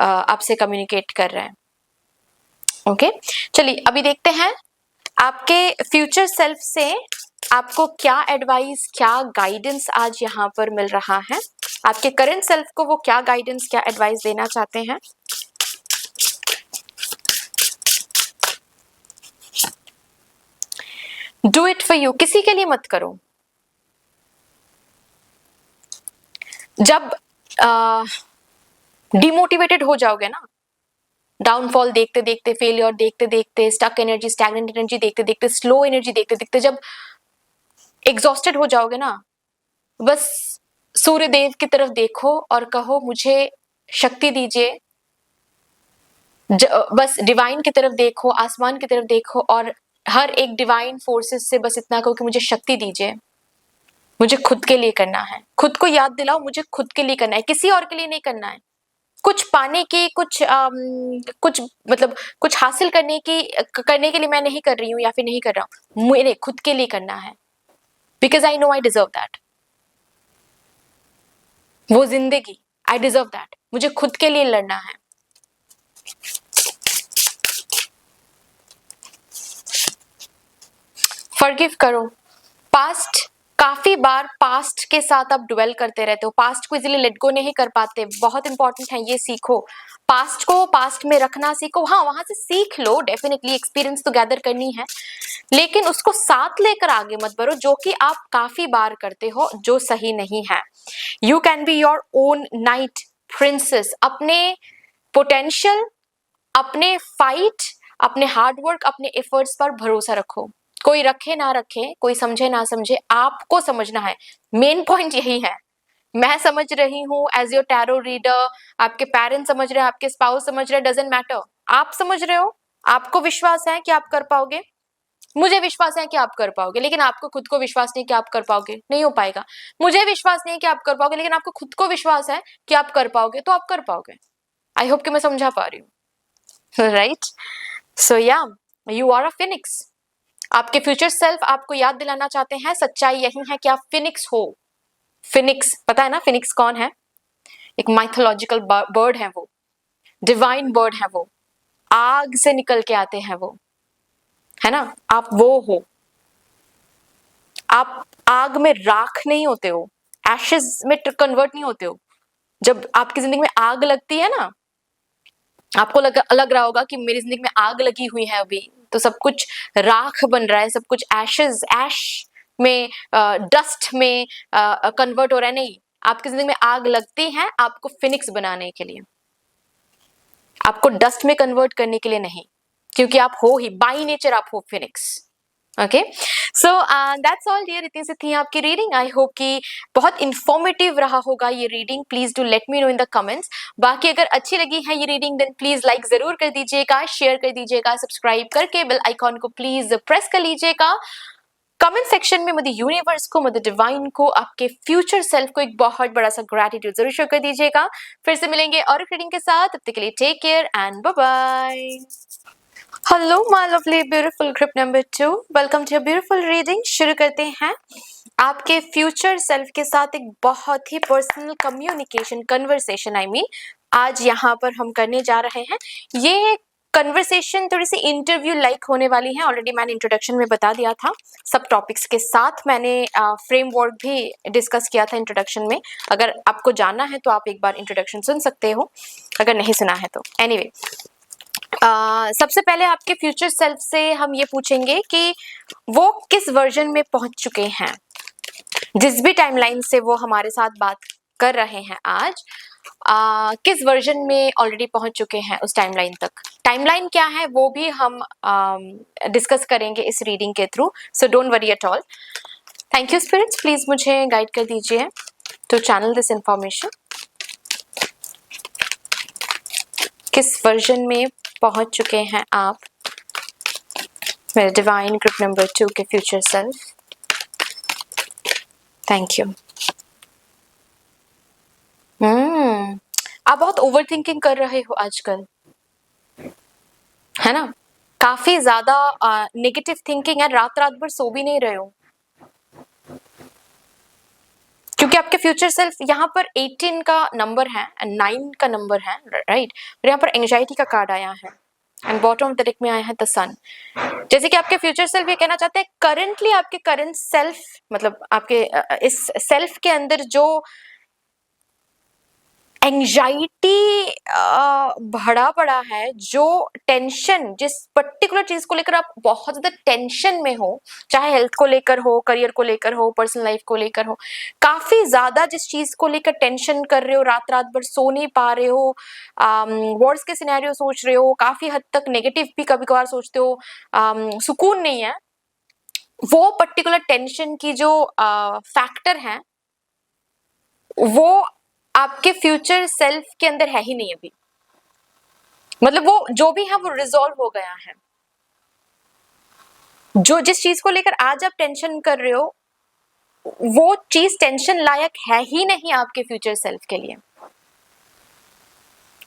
आपसे कम्युनिकेट कर रहे हैं, ओके। चलिए अभी देखते हैं आपके फ्यूचर सेल्फ से आपको क्या एडवाइस, क्या गाइडेंस आज यहाँ पर मिल रहा है। आपके करंट सेल्फ को वो क्या गाइडेंस, क्या एडवाइस देना चाहते हैं। डू इट फॉर यू, किसी के लिए मत करो। जब डिमोटिवेटेड हो जाओगे ना, डाउनफॉल देखते देखते, फेलियर देखते देखते, स्टक एनर्जी, स्टैग्नेंट एनर्जी देखते देखते, स्लो एनर्जी देखते देखते, जब एग्जॉस्टेड हो जाओगे ना, बस सूर्य देव की तरफ देखो और कहो मुझे शक्ति दीजिए। बस डिवाइन की तरफ देखो, आसमान की तरफ देखो और हर एक डिवाइन फोर्सेस से बस इतना कहो कि मुझे शक्ति दीजिए, मुझे खुद के लिए करना है। खुद को याद दिलाओ, मुझे खुद के लिए करना है, किसी और के लिए नहीं करना है। कुछ पाने की, कुछ मतलब कुछ हासिल करने के लिए मैं नहीं कर रही हूँ या फिर नहीं कर रहा हूँ, मेरे खुद के लिए करना है, because I know I deserve that. वो जिंदगी, आई डिजर्व दैट, मुझे खुद के लिए लड़ना है। फॉरगिव करो। पास्ट, काफी बार पास्ट के साथ आप ड्वेल करते रहते हो, पास्ट को इजीली लेट गो नहीं कर पाते। बहुत इंपॉर्टेंट है, ये सीखो, पास्ट को पास्ट में रखना सीखो। हाँ, वहां से सीख लो, डेफिनेटली एक्सपीरियंस तो गैदर करनी है, लेकिन उसको साथ लेकर आगे मत बढ़ो, जो कि आप काफी बार करते हो, जो सही नहीं है। You can be your own night princess. अपने पोटेंशियल, अपने फाइट, अपने हार्डवर्क, अपने एफर्ट्स पर भरोसा रखो। कोई रखे ना रखे, कोई समझे ना समझे, आपको समझना है। मेन पॉइंट यही है। मैं समझ रही हूँ एज योर टैरो रीडर, आपके पेरेंट्स समझ रहे हैं, आपके स्पाउस समझ रहे हैं, डजंट मैटर। आप समझ रहे हो, आपको विश्वास है कि आप कर पाओगे, मुझे विश्वास है कि आप कर पाओगे, लेकिन आपको खुद को विश्वास नहीं कि आप कर पाओगे, नहीं हो पाएगा। मुझे विश्वास नहीं कि आप कर पाओगे, लेकिन आपको खुद को विश्वास है कि आप कर पाओगे, तो आप कर पाओगे। आई होप कि मैं समझा पा रही हूँ, राइट। सो या, यू आर अ फिनिक्स। आपके फ्यूचर सेल्फ आपको याद दिलाना चाहते हैं, सच्चाई यही है कि आप फिनिक्स हो। फिनिक्स, पता है ना फिनिक्स कौन है? एक माइथोलॉजिकल बर्ड है वो, डिवाइन बर्ड है वो, आग से निकल के आते हैं वो, है ना। आप वो हो, आप आग में राख नहीं होते हो, एशेस में कन्वर्ट नहीं होते हो। जब आपकी जिंदगी में आग लगती है ना, आपको लग रहा होगा कि मेरी जिंदगी में आग लगी हुई है अभी, तो सब कुछ राख बन रहा है, सब कुछ एशेस, ऐश में, डस्ट में कन्वर्ट हो रहा है। नहीं, आपकी जिंदगी में आग लगती है आपको फिनिक्स बनाने के लिए। आपको डस्ट में कन्वर्ट करने के लिए नहीं, क्योंकि आप हो ही, बाई नेचर आप हो phoenix. Okay, so that's all dear. इतनी सी थी आपकी रीडिंग। आई होप कि बहुत इंफॉर्मेटिव रहा होगा ये reading. Please do let me know in the comments. बाकी अगर अच्छी लगी है ये रीडिंग देन प्लीज लाइक जरूर कर दीजिएगा, शेयर कर दीजिएगा, सब्सक्राइब करके बेल आइकॉन को प्लीज प्रेस कर लीजिएगा। कमेंट सेक्शन में मदर यूनिवर्स को, मदर डिवाइन को, आपके फ्यूचर सेल्फ को एक बहुत बड़ा सा ग्रैटिट्यूड जरूर शो कर दीजिएगा। फिर से मिलेंगे और रीडिंग के साथ, तब तक के लिए take care and bye bye. Hello my lovely beautiful group number 2, welcome to beautiful reading. शुरू करते हैं आपके फ्यूचर सेल्फ के साथ एक बहुत ही personal communication, conversation I mean आज यहाँ पर हम करने जा रहे हैं। ये कन्वर्सेशन थोड़ी सी इंटरव्यू लाइक होने वाली है। ऑलरेडी मैंने इंट्रोडक्शन में बता दिया था, सब टॉपिक्स के साथ मैंने फ्रेमवर्क भी डिस्कस किया था इंट्रोडक्शन में। अगर आपको जानना है तो आप एक बार इंट्रोडक्शन सुन सकते हो, अगर नहीं सुना है तो। एनीवे, सबसे पहले आपके फ्यूचर सेल्फ से हम ये पूछेंगे कि वो किस वर्जन में पहुंच चुके हैं। जिस भी टाइमलाइन से वो हमारे साथ बात कर रहे हैं आज, किस वर्जन में ऑलरेडी पहुंच चुके हैं उस टाइमलाइन तक। टाइमलाइन क्या है वो भी हम डिस्कस करेंगे इस रीडिंग के through, so don't worry at all. Thank you spirits, please मुझे गाइड कर दीजिए टू चैनल दिस इंफॉर्मेशन। किस वर्जन में पहुंच चुके हैं आप, मेरे डिवाइन ग्रुप नंबर 2 के फ्यूचर सेल्फ। Thank you. आप बहुत ओवर थिंकिंग कर रहे हो आजकल, है ना? काफी ज्यादा नेगेटिव थिंकिंग है, रात रात भर सो भी नहीं रहे हो, क्योंकि आपके फ्यूचर सेल्फ यहाँ पर 18 का नंबर है एंड 9 का नंबर है, राइट? और यहाँ पर एंजाइटी का कार्ड आया है and bottom of the deck में आया है द सन। जैसे कि आपके फ्यूचर सेल्फ ये कहना चाहते हैं, करंटली आपके करंट सेल्फ, मतलब आपके इस सेल्फ के अंदर जो एंजाइटी भरा पड़ा है, जो टेंशन, जिस पर्टिकुलर चीज को लेकर आप बहुत ज्यादा टेंशन में हो, चाहे हेल्थ को लेकर हो, करियर को लेकर हो, पर्सनल लाइफ को लेकर हो, काफी ज्यादा जिस चीज को लेकर टेंशन कर रहे हो, रात रात भर सो नहीं पा रहे हो, वर्ड्स के सिनेरियो सोच रहे हो, काफी हद तक नेगेटिव भी कभी कभार सोचते हो, सुकून नहीं है, वो पर्टिकुलर टेंशन की जो फैक्टर है वो आपके फ्यूचर सेल्फ के अंदर है ही नहीं अभी। मतलब वो जो भी है वो रिजॉल्व हो गया है। जो जिस चीज को लेकर आज आप टेंशन कर रहे हो वो चीज टेंशन लायक है ही नहीं आपके फ्यूचर सेल्फ के लिए।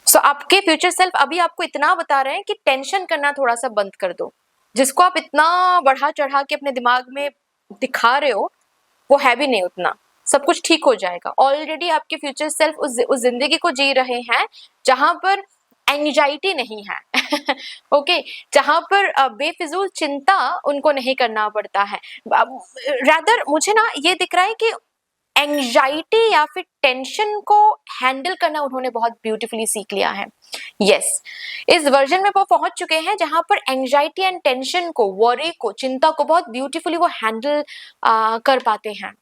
सो आपके फ्यूचर सेल्फ अभी आपको इतना बता रहे हैं कि टेंशन करना थोड़ा सा बंद कर दो। जिसको आप इतना बढ़ा चढ़ा के अपने दिमाग में दिखा रहे हो वो है भी नहीं उतना, सब कुछ ठीक हो जाएगा। ऑलरेडी आपके फ्यूचर सेल्फ उस जिंदगी को जी रहे हैं जहां पर एंजाइटी नहीं है ओके, जहां पर बेफिजूल चिंता उनको नहीं करना पड़ता है। रादर मुझे ना ये दिख रहा है कि एंजाइटी या फिर टेंशन को हैंडल करना उन्होंने बहुत ब्यूटीफुली सीख लिया है। यस, इस वर्जन में वो पहुंच चुके हैं जहां पर एंजाइटी एंड टेंशन को, वरी को, चिंता को बहुत ब्यूटीफुली वो हैंडल कर पाते हैं।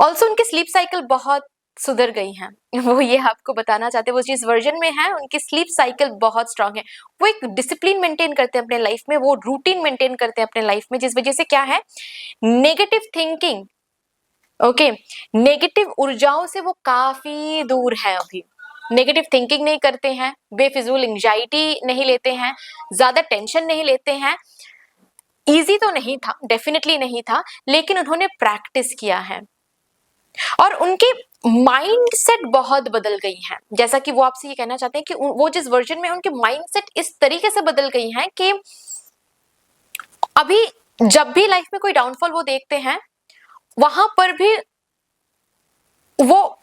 ऑल्सो उनकी स्लीप साइकिल बहुत सुधर गई है, वो ये आपको बताना चाहते हैं। वो जिस वर्जन में है उनकी स्लीप साइकिल बहुत स्ट्रांग है। वो एक डिसिप्लिन मेंटेन करते हैं अपने लाइफ में, वो रूटीन मेंटेन करते हैं अपने लाइफ में, जिस वजह से क्या है, नेगेटिव थिंकिंग, ओके, नेगेटिव ऊर्जाओं से वो काफी दूर है अभी। नेगेटिव थिंकिंग नहीं करते हैं, बेफिजूल एंजाइटी नहीं लेते हैं, ज्यादा टेंशन नहीं लेते हैं। इजी तो नहीं था, डेफिनेटली नहीं था, लेकिन उन्होंने प्रैक्टिस किया है और उनके माइंडसेट बहुत बदल गई है। जैसा कि वो आपसे ये कहना चाहते हैं कि वो जिस वर्जन में उनके माइंडसेट इस तरीके से बदल गई हैं कि अभी जब भी लाइफ में कोई डाउनफॉल वो देखते हैं वहां पर भी वो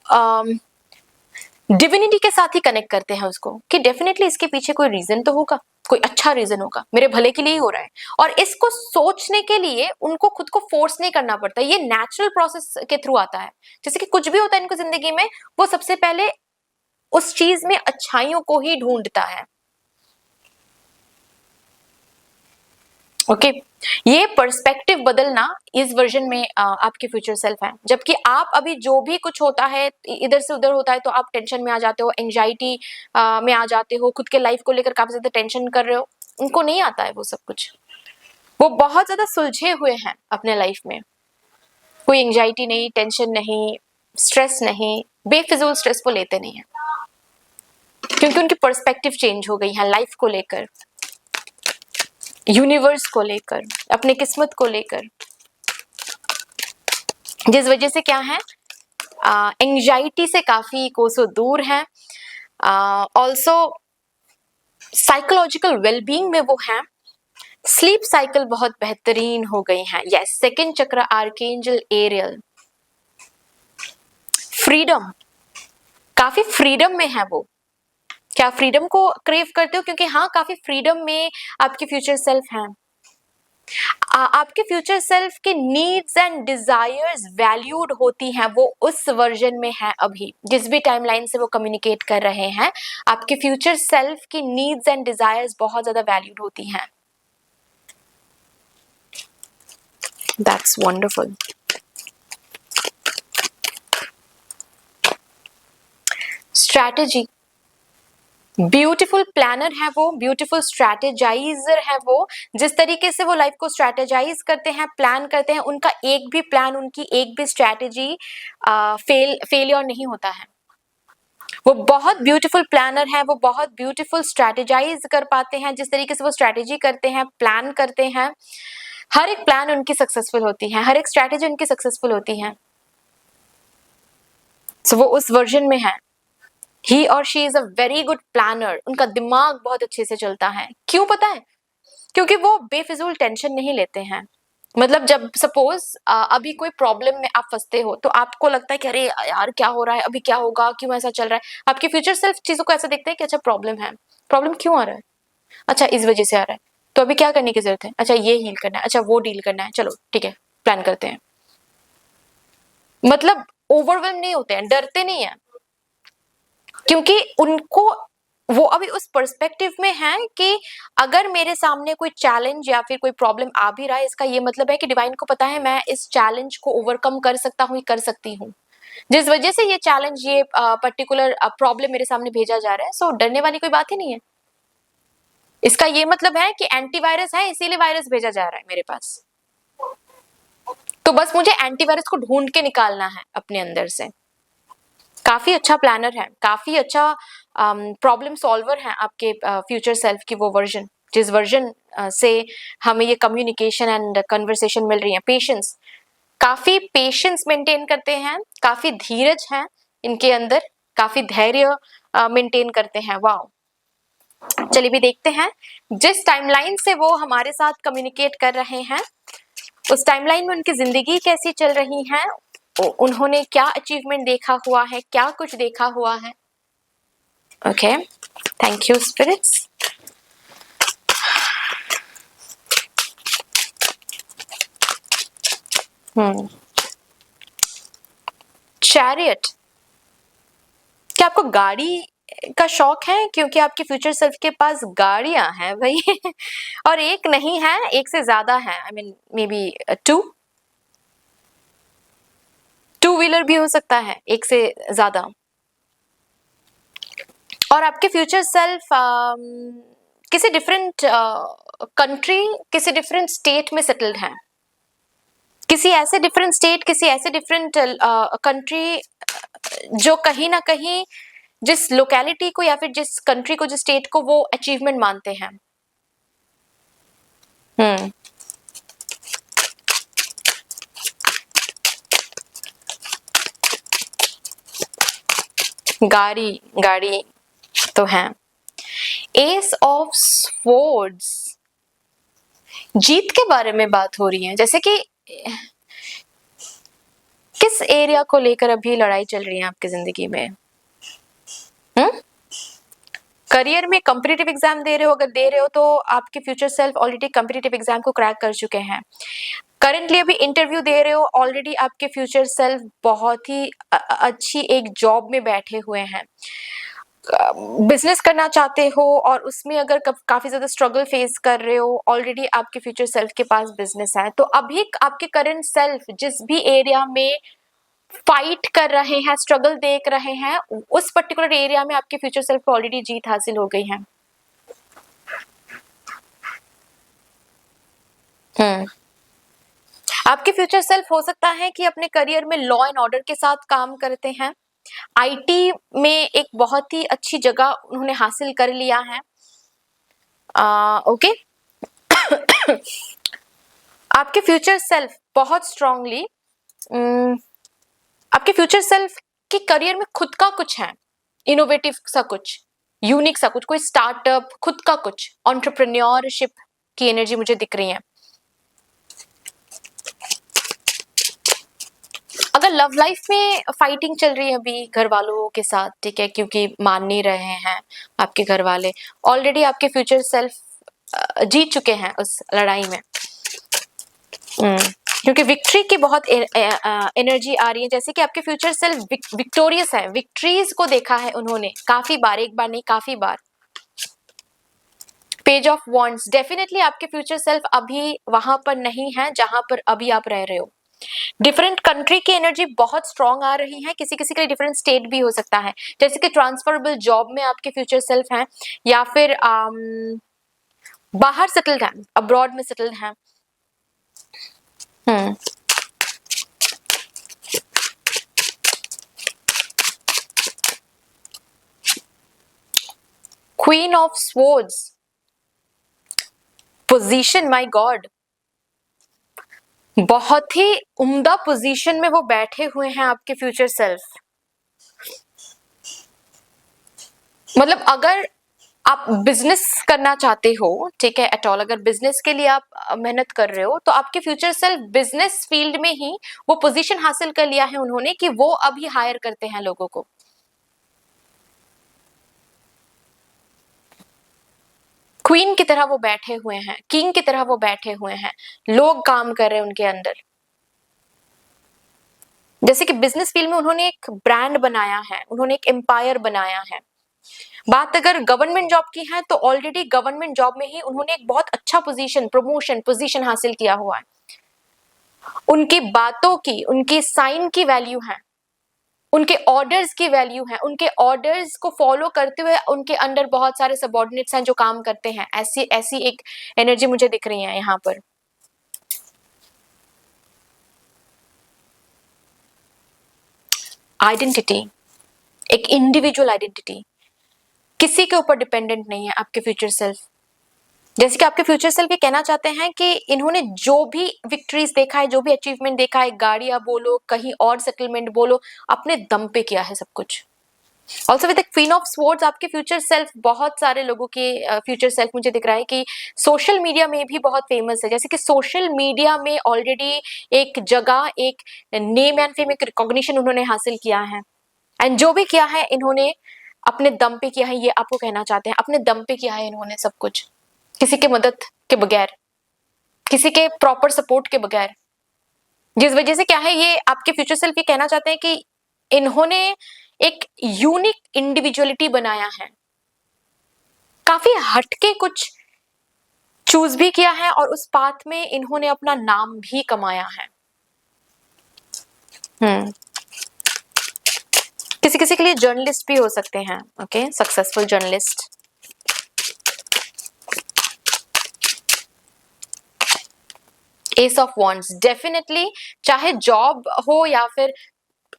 डिविनिटी के साथ ही कनेक्ट करते हैं उसको, कि डेफिनेटली इसके पीछे कोई रीजन तो होगा, कोई अच्छा रीजन होगा, मेरे भले के लिए ही हो रहा है। और इसको सोचने के लिए उनको खुद को फोर्स नहीं करना पड़ता, ये नेचुरल प्रोसेस के थ्रू आता है। जैसे कि कुछ भी होता है इनको जिंदगी में, वो सबसे पहले उस चीज में अच्छाइयों को ही ढूंढता है। ओके ये पर्सपेक्टिव बदलना इस वर्जन में आपके फ्यूचर सेल्फ है। जबकि आप अभी जो भी कुछ होता है इधर से उधर होता है तो आप टेंशन में आ जाते हो, एंजाइटी में आ जाते हो, खुद के लाइफ को लेकर काफी ज्यादा टेंशन कर रहे हो। उनको नहीं आता है वो सब कुछ, वो बहुत ज्यादा सुलझे हुए हैं अपने लाइफ में। कोई एंजाइटी नहीं, टेंशन नहीं, स्ट्रेस नहीं, बेफिजूल स्ट्रेस वो लेते नहीं है, क्योंकि उनकी पर्सपेक्टिव चेंज हो गई है लाइफ को लेकर, यूनिवर्स को लेकर, अपनी किस्मत को लेकर, जिस वजह से क्या है एंजाइटी से काफी कोसों दूर है। ऑल्सो साइकोलॉजिकल वेलबींग में वो है, स्लीप साइकिल बहुत बेहतरीन हो गई है। यस, सेकंड चक्र आर्कएंजल एरियल, फ्रीडम, काफी फ्रीडम में है वो। क्या फ्रीडम को क्रेव करते हो? क्योंकि हाँ, काफी फ्रीडम में आपके फ्यूचर सेल्फ हैं। आपके फ्यूचर सेल्फ के नीड्स एंड डिजायर्स वैल्यूड होती हैं, वो उस वर्जन में है अभी जिस भी टाइमलाइन से वो कम्युनिकेट कर रहे हैं। आपके फ्यूचर सेल्फ की नीड्स एंड डिजायर्स बहुत ज्यादा वैल्यूड होती हैं। That's wonderful. Strategy, beautiful planner है वो, ब्यूटीफुल स्ट्रैटेजाइजर है वो। जिस तरीके से वो लाइफ को स्ट्रैटेजाइज करते हैं, प्लान करते हैं, उनका एक भी प्लान, उनकी एक भी स्ट्रैटेजी फेलियर नहीं होता है। वो बहुत ब्यूटीफुल प्लानर है, वो बहुत ब्यूटीफुल स्ट्रैटेजाइज कर पाते हैं। जिस तरीके से वो स्ट्रैटेजी करते हैं, प्लान करते हैं, हर एक प्लान उनकी सक्सेसफुल होती है, हर एक स्ट्रैटेजी उनकी सक्सेसफुल होती है। So, वो उस वर्जन में है। He or she is a very good planner। उनका दिमाग बहुत अच्छे से चलता है। क्यों पता है? क्योंकि वो बेफिजूल टेंशन नहीं लेते हैं। मतलब जब सपोज अभी कोई प्रॉब्लम में आप फंसते हो तो आपको लगता है कि अरे यार क्या हो रहा है, अभी क्या होगा, क्यों ऐसा चल रहा है। आपके फ्यूचर सेल्फ चीजों को ऐसा देखते हैं कि अच्छा प्रॉब्लम है, प्रॉब्लम क्यों आ रहा है, अच्छा इस वजह से आ रहा है, तो अभी क्या करने की जरूरत है, अच्छा ये हील करना है, अच्छा वो डील करना है, चलो ठीक है प्लान करते हैं। मतलब ओवरवेल्म नहीं होते हैं, डरते नहीं है, क्योंकि उनको वो अभी उस पर्सपेक्टिव में है कि अगर मेरे सामने कोई चैलेंज या फिर कोई प्रॉब्लम आ भी रहा है, इसका ये मतलब है कि डिवाइन को पता है मैं इस चैलेंज को ओवरकम कर सकता हूँ, कर सकती हूँ, जिस वजह से ये चैलेंज, ये पर्टिकुलर प्रॉब्लम मेरे सामने भेजा जा रहा है। सो डरने वाली कोई बात ही नहीं है। इसका ये मतलब है कि एंटीवायरस है, इसीलिए वायरस भेजा जा रहा है मेरे पास, तो बस मुझे एंटीवायरस को ढूंढ के निकालना है अपने अंदर से। काफी अच्छा प्लानर है, काफी अच्छा प्रॉब्लम सॉल्वर है आपके फ्यूचर सेल्फ की वो वर्जन, जिस वर्जन से हमें ये कम्युनिकेशन एंड कन्वर्सेशन मिल रही है। पेशेंस, काफी पेशेंस मेंटेन करते हैं, काफी धीरज है इनके अंदर, काफी धैर्य मेंटेन करते हैं। वाओ, चलिए भी देखते हैं जिस टाइमलाइन से वो हमारे साथ कम्युनिकेट कर रहे हैं उस टाइमलाइन में उनकी जिंदगी कैसी चल रही है, उन्होंने क्या अचीवमेंट देखा हुआ है, क्या कुछ देखा हुआ है। Okay, thank you spirits. Chariot, क्या आपको गाड़ी का शौक है? क्योंकि आपके फ्यूचर सेल्फ के पास गाड़ियां हैं भाई और एक नहीं है, एक से ज्यादा है। I mean may be two wheeler भी हो सकता है, एक से ज्यादा। और आपके फ्यूचर सेल्फ किसी डिफरेंट कंट्री, किसी डिफरेंट स्टेट में सेटल्ड हैं, किसी ऐसे डिफरेंट स्टेट, किसी ऐसे डिफरेंट कंट्री जो कहीं ना कहीं जिस लोकेलिटी को या फिर जिस कंट्री को, जिस स्टेट को वो अचीवमेंट मानते हैं। गाड़ी, गाड़ी तो है। एस ऑफ स्वॉर्ड्स, जीत के बारे में बात हो रही है, जैसे कि किस एरिया को लेकर अभी लड़ाई चल रही है आपकी जिंदगी में। करियर में कॉम्पिटिटिव एग्जाम दे रहे हो, अगर दे रहे हो तो आपके future self already competitive exam को क्रैक कर चुके हैं। करंटली अभी इंटरव्यू दे रहे हो, ऑलरेडी आपके फ्यूचर सेल्फ बहुत ही अच्छी एक जॉब में बैठे हुए हैं। बिजनेस करना चाहते हो और उसमें अगर काफी ज्यादा स्ट्रगल फेस कर रहे हो, ऑलरेडी आपके फ्यूचर सेल्फ के पास बिजनेस है, तो अभी आपके करंट सेल्फ जिस भी एरिया में फाइट कर रहे हैं, स्ट्रगल देख रहे हैं, उस पर्टिकुलर एरिया में आपके फ्यूचर सेल्फ को ऑलरेडी जीत हासिल हो गई है। आपके फ्यूचर सेल्फ हो सकता है कि अपने करियर में लॉ एंड ऑर्डर के साथ काम करते हैं, आईटी में एक बहुत ही अच्छी जगह उन्होंने हासिल कर लिया है। ओके आपके फ्यूचर सेल्फ बहुत स्ट्रांगली आपके फ्यूचर सेल्फ के करियर में खुद का कुछ है, इनोवेटिव सा कुछ, यूनिक सा कुछ, कोई स्टार्टअप, खुद का कुछ एंटरप्रेन्योरशिप की एनर्जी मुझे दिख रही है। अगर लव लाइफ में फाइटिंग चल रही है अभी घर वालों के साथ, ठीक है, क्योंकि मान नहीं रहे हैं आपके घर वाले, ऑलरेडी आपके फ्यूचर सेल्फ जीत चुके हैं उस लड़ाई में। क्योंकि विक्ट्री की बहुत एनर्जी आ रही है, जैसे कि आपके फ्यूचर सेल्फ विक्टोरियस है, विक्ट्रीज को देखा है उन्होंने काफी बार, एक बार नहीं काफी बार। पेज ऑफ वॉन्ड्स, डेफिनेटली आपके फ्यूचर सेल्फ अभी वहां पर नहीं है जहां पर अभी आप रह रहे हो। डिफरेंट कंट्री की एनर्जी बहुत स्ट्रांग आ रही है, किसी किसी के लिए डिफरेंट स्टेट भी हो सकता है, जैसे कि ट्रांसफरेबल जॉब में आपके फ्यूचर सेल्फ हैं, या फिर बाहर सेटल्ड हैं, अब्रॉड में सेटल्ड हैं। Queen of swords position, my God, बहुत ही उम्दा पोजीशन में वो बैठे हुए हैं आपके फ्यूचर सेल्फ। मतलब अगर आप बिजनेस करना चाहते हो, ठीक है, एट ऑल, अगर बिजनेस के लिए आप मेहनत कर रहे हो, तो आपके फ्यूचर सेल्फ बिजनेस फील्ड में ही वो पोजीशन हासिल कर लिया है उन्होंने कि वो अभी हायर करते हैं लोगों को। क्वीन की तरह वो बैठे हुए हैं, किंग की तरह वो बैठे हुए हैं, लोग काम कर रहे हैं उनके अंदर। जैसे कि बिजनेस फील्ड में उन्होंने एक ब्रांड बनाया है, उन्होंने एक एम्पायर बनाया है। बात अगर गवर्नमेंट जॉब की है, तो ऑलरेडी गवर्नमेंट जॉब में ही उन्होंने एक बहुत अच्छा पोजीशन, प्रमोशन पोजीशन हासिल किया हुआ है। उनकी बातों की, उनकी साइन की वैल्यू है, उनके ऑर्डर्स की वैल्यू है, उनके ऑर्डर्स को फॉलो करते हुए उनके अंडर बहुत सारे सबऑर्डिनेट्स हैं जो काम करते हैं। ऐसी ऐसी एक एनर्जी मुझे दिख रही है यहाँ पर। आइडेंटिटी, एक इंडिविजुअल आइडेंटिटी, किसी के ऊपर डिपेंडेंट नहीं है आपके फ्यूचर सेल्फ। जैसे कि आपके फ्यूचर सेल्फ ये कहना चाहते हैं कि इन्होंने जो भी विक्ट्रीज देखा है, जो भी अचीवमेंट देखा है, गाड़ियां बोलो, कहीं और सेटलमेंट बोलो, अपने दम पे किया है सब कुछ। Also with queen of swords आपके फ्यूचर सेल्फ, बहुत सारे लोगों के फ्यूचर सेल्फ मुझे दिख रहा है कि सोशल मीडिया में भी बहुत फेमस है। जैसे कि सोशल मीडिया में ऑलरेडी एक जगह, एक नेम एंड फेम, एक रिकॉग्निशन उन्होंने हासिल किया है, एंड जो भी किया है इन्होंने अपने दम पे किया है। ये आपको कहना चाहते हैं, अपने दम पे किया है इन्होंने सब कुछ, किसी के मदद के बगैर, किसी के प्रॉपर सपोर्ट के बगैर। जिस वजह से क्या है, ये आपके फ्यूचर सेल्फ ये कहना चाहते हैं कि इन्होंने एक यूनिक इंडिविजुअलिटी बनाया है, काफी हटके कुछ चूज भी किया है, और उस पाथ में इन्होंने अपना नाम भी कमाया है। किसी किसी के लिए जर्नलिस्ट भी हो सकते हैं, okay, successful journalist. S of wands, definitely चाहे जॉब हो या फिर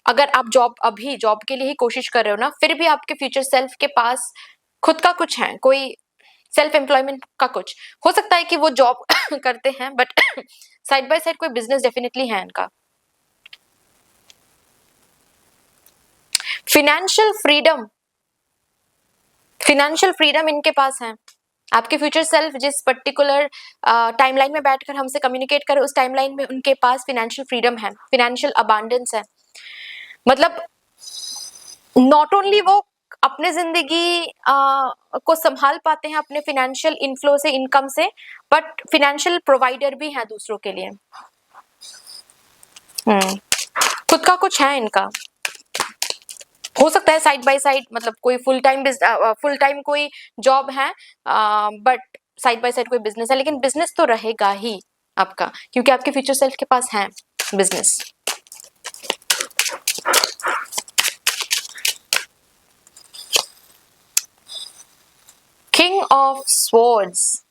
अगर आप अभी जॉब के लिए ही कोशिश कर रहे हो ना, फिर भी आपके फ्यूचर सेल्फ के पास खुद का कुछ है, कोई सेल्फ एम्प्लॉयमेंट का कुछ हो सकता है कि वो जॉब करते हैं, बट साइड बाय साइड कोई बिजनेस डेफिनेटली है इनका। फिनेंशियल फ्रीडम, फिनेंशियल फ्रीडम इनके पास है। आपके फ्यूचर सेल्फ जिस पर्टिकुलर टाइमलाइन में बैठकर हमसे कम्युनिकेट करे, उस टाइमलाइन में उनके पास फिनेंशियल फ्रीडम है, फिनेंशियल अबांडेंस है। मतलब नॉट ओनली वो अपने जिंदगी को संभाल पाते हैं अपने फिनेंशियल इनफ्लो से, इनकम से, बट फिनेंशियल प्रोवाइडर भी हैं दूसरों के लिए। खुद का कुछ है इनका। हो सकता है साइड बाय साइड, मतलब कोई फुल टाइम कोई जॉब है, बट साइड बाय साइड कोई बिजनेस है, लेकिन बिजनेस तो रहेगा ही आपका, क्योंकि आपके फ्यूचर सेल्फ के पास है business. King of swords,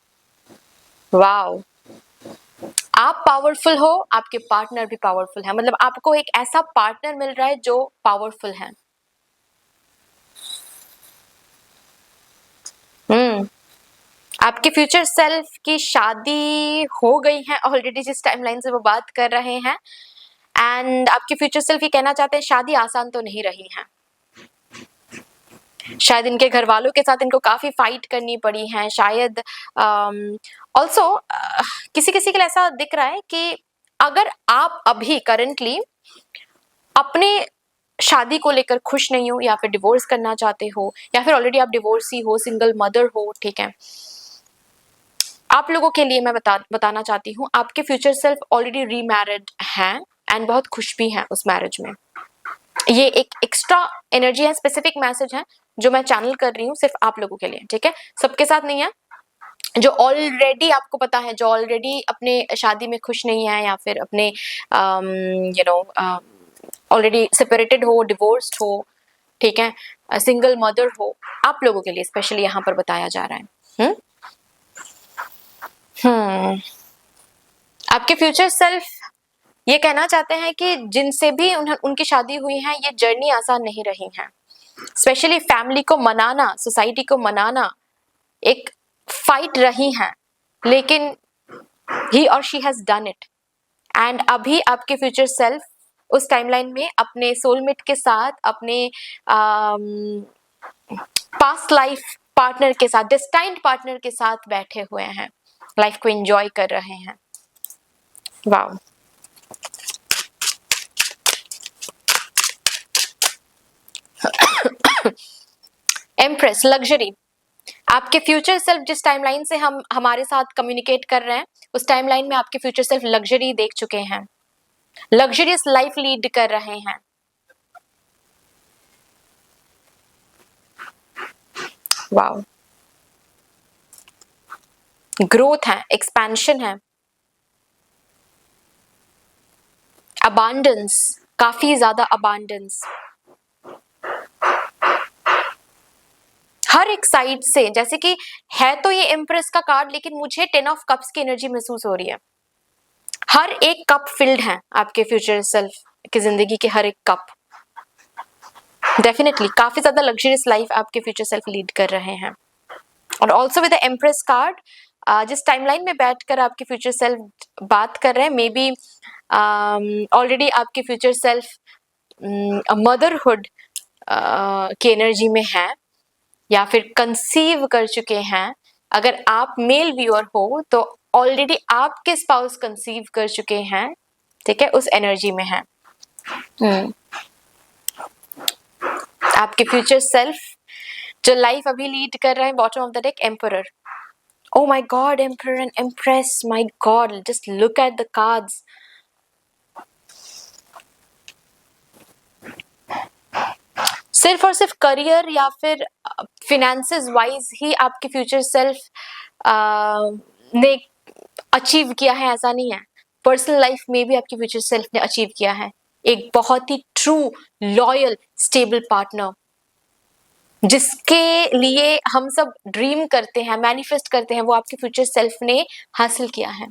wow, आप पावरफुल हो, आपके पार्टनर भी पावरफुल है, मतलब आपको एक ऐसा पार्टनर मिल रहा है जो पावरफुल है। आपके फ्यूचर सेल्फ की शादी हो गई है ऑलरेडी, जिस टाइमलाइन से वो बात कर रहे हैं, एंड आपके फ्यूचर सेल्फ ये कहना चाहते हैं शादी आसान तो नहीं रही है। शायद इनके घर वालों के साथ इनको काफी फाइट करनी पड़ी है, शायद ऑल्सो किसी किसी के लिए ऐसा दिख रहा है कि अगर आप अभी करंटली अपने शादी को लेकर खुश नहीं हो, या फिर डिवोर्स करना चाहते हो, या फिर ऑलरेडी आप डिवोर्सी हो, सिंगल मदर हो, ठीक है, आप लोगों के लिए मैं बताना चाहती हूँ, आपके फ्यूचर सेल्फ ऑलरेडी रीमैरिड हैं एंड बहुत खुश भी हैं उस मैरिज में। ये एक एक्स्ट्रा एनर्जी है, स्पेसिफिक मैसेज है जो मैं चैनल कर रही हूँ सिर्फ आप लोगों के लिए, ठीक है, सबके साथ नहीं है। जो ऑलरेडी आपको पता है, जो ऑलरेडी अपने शादी में खुश नहीं है, या फिर अपने ऑलरेडी सेपरेटेड हो, डिवोर्स्ड हो, ठीक है, सिंगल मदर हो, आप लोगों के लिए स्पेशली यहाँ पर बताया जा रहा है। आपके फ्यूचर सेल्फ ये कहना चाहते हैं कि जिनसे भी उनकी शादी हुई है, ये जर्नी आसान नहीं रही है, स्पेशली फैमिली को मनाना, सोसाइटी को मनाना एक फाइट रही है, लेकिन ही और she has done it. And अभी आपके फ्यूचर सेल्फ उस टाइमलाइन में अपने सोलमेट के साथ, अपने पास्ट लाइफ पार्टनर के साथ, डेस्टाइन्ड पार्टनर के साथ बैठे हुए हैं, लाइफ को एंजॉय कर रहे हैं। Wow, empress, luxury. आपके फ्यूचर सेल्फ जिस टाइमलाइन से हमारे साथ कम्युनिकेट कर रहे हैं, उस टाइमलाइन में आपके फ्यूचर सेल्फ लग्जरी देख चुके हैं, लग्जरियस लाइफ लीड कर रहे हैं। वाओ, ग्रोथ है, एक्सपेंशन है, अबांडेंस, काफी ज्यादा अबांडेंस, हर एक साइड से। जैसे कि है तो ये एम्प्रेस का कार्ड, लेकिन मुझे 10 ऑफ कप्स की एनर्जी महसूस हो रही है। हर एक कप फिल्ड है आपके फ्यूचर सेल्फ की जिंदगी के, हर एक कप डेफिनेटली काफी ज्यादा लग्जरियस लाइफ आपके फ्यूचर सेल्फ लीड कर रहे हैं। और also with the empress card, जिस टाइमलाइन में बैठकर आपके फ्यूचर सेल्फ बात कर रहे हैं, मे बी ऑलरेडी आपके फ्यूचर सेल्फ मदरहुड की एनर्जी में है, या फिर कंसीव कर चुके हैं। अगर आप मेल व्यूअर हो तो ऑलरेडी आपके स्पाउस कंसीव कर चुके हैं, ठीक है, उस एनर्जी में है। आपके फ्यूचर सेल्फ जो लाइफ अभी लीड कर रहे हैं, bottom of the deck emperor. Oh my God, Emperor and Empress, my God, just look at the cards. सिर्फ और सिर्फ करियर या फिर फिनेंसेस वाइज ही आपके फ्यूचर सेल्फ ने अचीव किया है, ऐसा नहीं है। पर्सनल लाइफ में भी आपके फ्यूचर सेल्फ ने अचीव किया है एक बहुत ही ट्रू, लॉयल, स्टेबल पार्टनर, जिसके लिए हम सब ड्रीम करते हैं, मैनिफेस्ट करते हैं, वो आपके फ्यूचर सेल्फ ने हासिल किया है,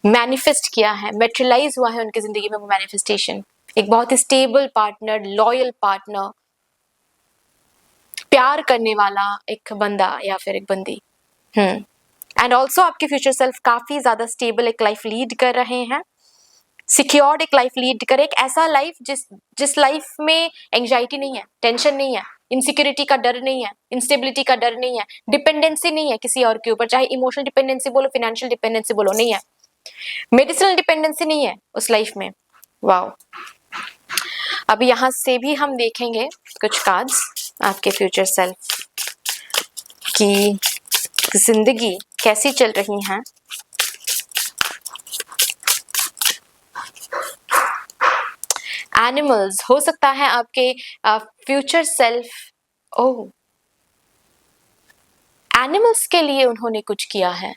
मैनिफेस्ट किया है, मेटेरियलाइज हुआ है उनकी जिंदगी में वो मैनिफेस्टेशन। एक बहुत ही स्टेबल पार्टनर, लॉयल पार्टनर, प्यार करने वाला एक बंदा या फिर एक बंदी। एंड ऑल्सो आपके फ्यूचर सेल्फ काफी ज्यादा स्टेबल एक लाइफ लीड कर रहे हैं, सिक्योर्ड एक लाइफ लीड करे, एक ऐसा लाइफ जिस लाइफ में एंजाइटी नहीं है, टेंशन नहीं है, इनसिक्योरिटी का डर नहीं है, इंस्टेबिलिटी का डर नहीं है, डिपेंडेंसी नहीं है किसी और के ऊपर, चाहे इमोशनल डिपेंडेंसी बोलो, फाइनेंशियल डिपेंडेंसी बोलो, नहीं है, मेडिसिनल डिपेंडेंसी नहीं है उस लाइफ में। वाओ, अब यहाँ से भी हम देखेंगे कुछ कार्ड्स, आपके फ्यूचर सेल्फ की जिंदगी कैसी चल रही है। एनिमल्स हो सकता है आपके फ्यूचर सेल्फ। ओह, एनिमल्स के लिए उन्होंने कुछ किया है,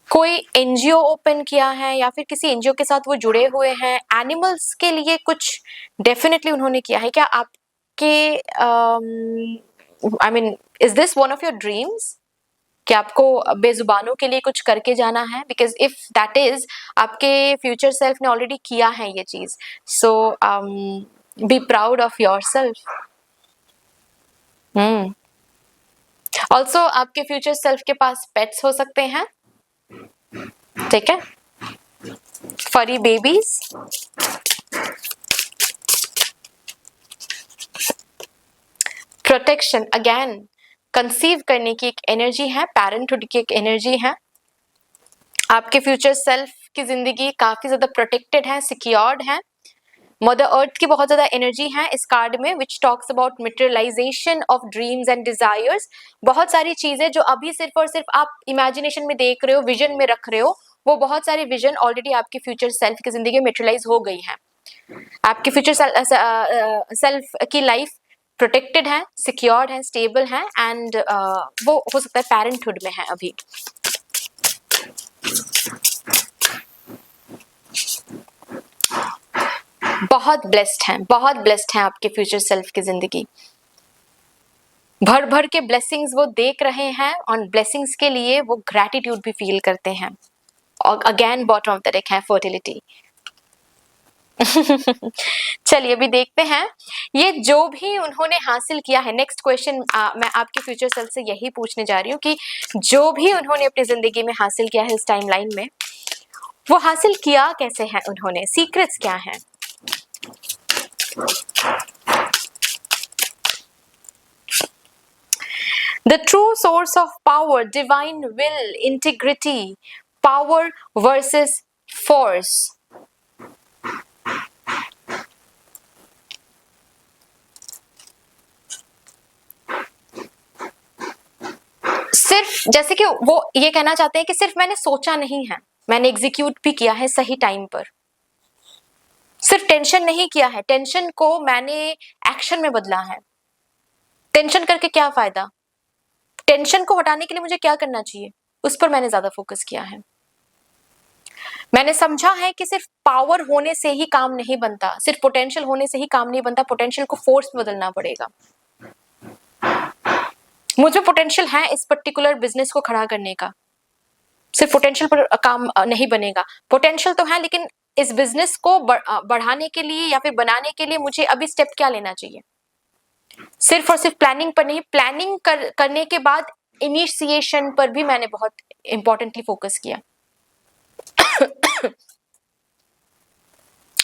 कोई एनजीओ ओपन किया है या फिर किसी एनजीओ के साथ वो जुड़े हुए हैं, एनिमल्स के लिए कुछ डेफिनेटली उन्होंने किया है क्या आपके? I mean, is this one of your dreams कि आपको बेजुबानों के लिए कुछ करके जाना है? बिकॉज इफ दैट इज, आपके फ्यूचर सेल्फ ने ऑलरेडी किया है ये चीज, so be proud of your self. Also आपके फ्यूचर सेल्फ के पास पेट्स हो सकते हैं, ठीक है, फरी बेबीज। प्रोटेक्शन, अगेन कंसीव करने की एक एनर्जी है, पेरेंटहुड की एक एनर्जी है। आपके फ्यूचर सेल्फ की जिंदगी काफी ज्यादा प्रोटेक्टेड है, सिक्योर्ड है। मदर अर्थ की बहुत ज्यादा एनर्जी है इस कार्ड में, which talks about materialization of dreams and desires. बहुत सारी चीजें जो अभी सिर्फ और सिर्फ आप इमेजिनेशन में देख रहे हो, विजन में रख रहे हो, वो बहुत सारे विजन ऑलरेडी आपके फ्यूचर सेल्फ की जिंदगी में मटेरियलाइज हो गई है। आपके फ्यूचर सेल्फ की लाइफ प्रोटेक्टेड है, सिक्योर्ड है, स्टेबल है, एंड वो हो सकता है पेरेंटहुड में है अभी। बहुत ब्लेस्ड हैं, बहुत ब्लेस्ड हैं आपके फ्यूचर सेल्फ की जिंदगी। भर भर के ब्लेसिंग्स वो देख रहे हैं, और ब्लेसिंग्स के लिए वो ग्रैटिट्यूड भी फील करते हैं। और again bottom of the deck है फर्टिलिटी। चलिए अभी देखते हैं ये जो भी उन्होंने हासिल किया है। नेक्स्ट क्वेश्चन मैं आपके फ्यूचर सेल्फ से यही पूछने जा रही हूँ कि जो भी उन्होंने अपनी जिंदगी में हासिल किया है इस टाइमलाइन में, वो हासिल किया कैसे है उन्होंने, सीक्रेट्स क्या है? The true source of power, divine will, integrity, power versus force. सिर्फ जैसे कि वो ये कहना चाहते हैं कि सिर्फ मैंने सोचा नहीं है, मैंने एग्जीक्यूट भी किया है सही टाइम पर। सिर्फ टेंशन नहीं किया है, टेंशन को मैंने एक्शन में बदला है। टेंशन करके क्या फायदा, टेंशन को हटाने के लिए मुझे क्या करना चाहिए, उस पर मैंने ज्यादा फोकस किया है। मैंने समझा है कि सिर्फ पावर होने से ही काम नहीं बनता, सिर्फ पोटेंशियल होने से ही काम नहीं बनता, पोटेंशियल को फोर्स में बदलना पड़ेगा। मुझे पोटेंशियल है इस पर्टिकुलर बिजनेस को खड़ा करने का, सिर्फ पोटेंशियल पर काम नहीं बनेगा। पोटेंशियल तो है, लेकिन इस बिजनेस को बढ़ाने के लिए या फिर बनाने के लिए मुझे अभी स्टेप क्या लेना चाहिए। सिर्फ और सिर्फ प्लानिंग पर नहीं, प्लानिंग करने के बाद इनिशिएशन पर भी मैंने बहुत इंपॉर्टेंटली फोकस किया।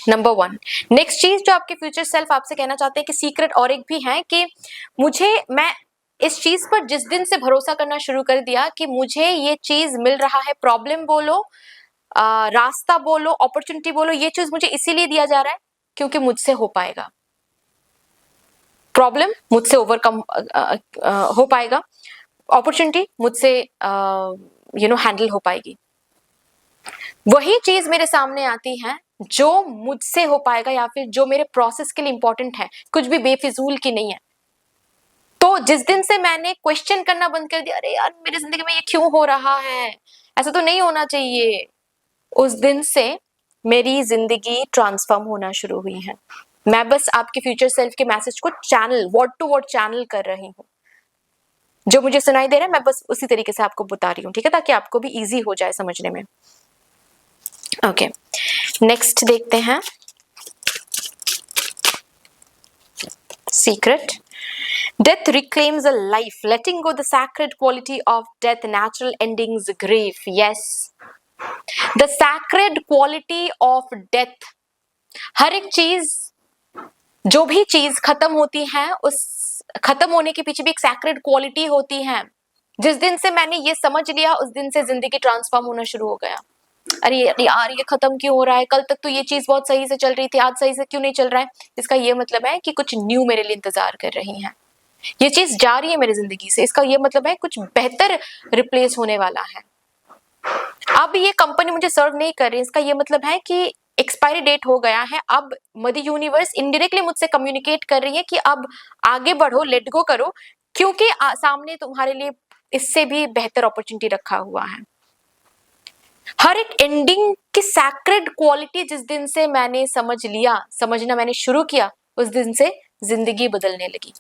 नंबर 1। नेक्स्ट चीज जो आपके फ्यूचर सेल्फ आपसे कहना चाहते हैं कि सीक्रेट और एक भी है कि मैं इस चीज पर जिस दिन से भरोसा करना शुरू कर दिया कि मुझे ये चीज मिल रहा है, प्रॉब्लम बोलो, रास्ता बोलो, अपॉर्चुनिटी बोलो, ये चीज मुझे इसीलिए दिया जा रहा है क्योंकि मुझसे हो पाएगा। प्रॉब्लम मुझसे ओवरकम हो पाएगा, अपॉर्चुनिटी मुझसे हैंडल हो पाएगी। वही चीज मेरे सामने आती है जो मुझसे हो पाएगा या फिर जो मेरे प्रोसेस के लिए इंपॉर्टेंट है, कुछ भी बेफिजूल की नहीं है। तो जिस दिन से मैंने क्वेश्चन करना बंद कर दिया, अरे यार मेरी जिंदगी में ये क्यों हो रहा है, ऐसा तो नहीं होना चाहिए, उस दिन से मेरी जिंदगी ट्रांसफॉर्म होना शुरू हुई है। मैं बस आपके फ्यूचर सेल्फ के मैसेज को channel, word to word channel कर रही हूँ। जो मुझे सुनाई दे रहा है मैं बस उसी तरीके से आपको बता रही हूँ, ठीक है, ताकि आपको भी इजी हो जाए समझने में। ओके, नेक्स्ट देखते हैं secret. Death reclaims a life, letting go the sacred quality of death, natural endings, grief. Yes, the sacred quality of death. हर एक चीज, जो भी चीज खत्म होती है, उस खत्म होने के पीछे भी एक सैक्रेड क्वालिटी होती है। जिस दिन से मैंने ये समझ लिया, उस दिन से जिंदगी ट्रांसफॉर्म होना शुरू हो गया। अरे यार ये खत्म क्यों हो रहा है, कल तक तो ये चीज बहुत सही से चल रही थी, आज सही से क्यों नहीं चल रहा है, इसका ये मतलब है कि कुछ न्यू मेरे लिए इंतजार कर रही है। ये चीज जा रही है मेरी जिंदगी से, इसका ये मतलब है कुछ बेहतर रिप्लेस होने वाला है। अब ये कंपनी मुझे सर्व नहीं कर रही, इसका ये मतलब है कि एक्सपायरी डेट हो गया है। अब मदर यूनिवर्स इनडायरेक्टली मुझसे कम्युनिकेट कर रही है कि अब आगे बढ़ो, लेट गो करो, क्योंकि सामने तुम्हारे लिए इससे भी बेहतर अपॉर्चुनिटी रखा हुआ है। हर एक एंडिंग की सैक्रेड क्वालिटी जिस दिन से मैंने समझना मैंने शुरू किया, उस दिन से जिंदगी बदलने लगी।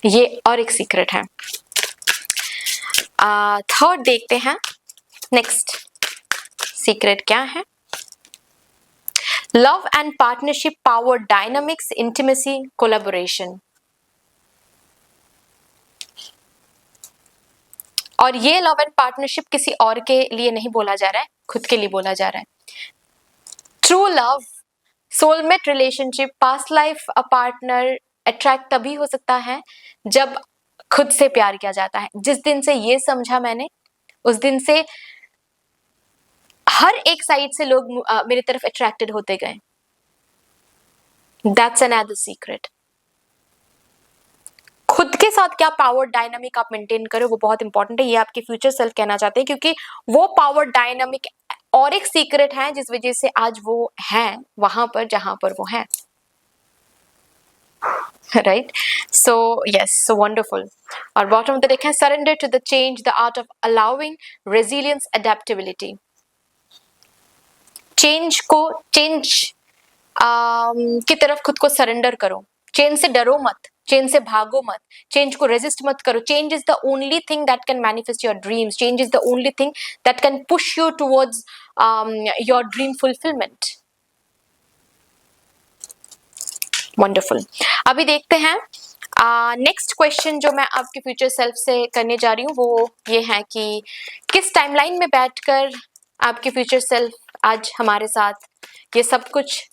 ये और एक सीक्रेट है। थर्ड देखते हैं, नेक्स्ट सीक्रेट क्या है। Love and partnership power dynamics intimacy collaboration. और ये लव एंड पार्टनरशिप किसी और के लिए नहीं बोला जा रहा है, खुद के लिए बोला जा रहा है। True love, soulmate relationship, past life a partner attract तभी हो सकता है जब खुद से प्यार किया जाता है। जिस दिन से ये समझा मैंने, उस दिन से हर एक साइड से लोग मेरी तरफ अट्रैक्टेड होते गए। That's another secret. खुद के साथ क्या पावर डायनामिक आप मेंटेन करो, वो बहुत इंपॉर्टेंट है। ये आपके फ्यूचर सेल्फ कहना चाहते हैं, क्योंकि वो पावर डायनामिक और एक सीक्रेट है जिस वजह से आज वो है वहां पर जहां पर वो है। Right, so yes, so wonderful. और बॉटम ऑफ द डेक है surrender to the change, the art of allowing, resilience, adaptability. Change की तरफ खुद को सरेंडर करो। चेंज से डरो मत, चेंज से भागो मत, चेंज को रेजिस्ट मत करो। Change is the only thing that can manifest your dreams. Change is the only thing that can push you towards your dream fulfilment. Wonderful. अभी देखते हैं नेक्स्ट क्वेश्चन जो मैं आपके फ्यूचर सेल्फ से करने जा रही हूँ, वो ये है कि किस टाइमलाइन में बैठकर आपके फ्यूचर सेल्फ आज हमारे साथ ये सब कुछ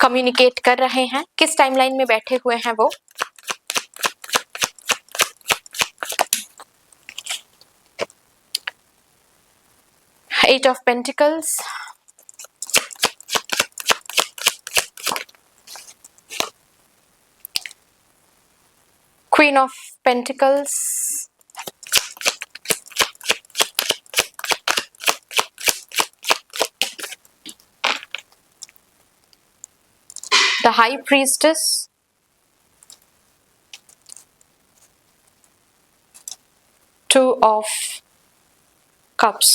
कम्युनिकेट कर रहे हैं, किस टाइमलाइन में बैठे हुए हैं वो। Eight of pentacles, queen of pentacles, the high priestess, two of cups,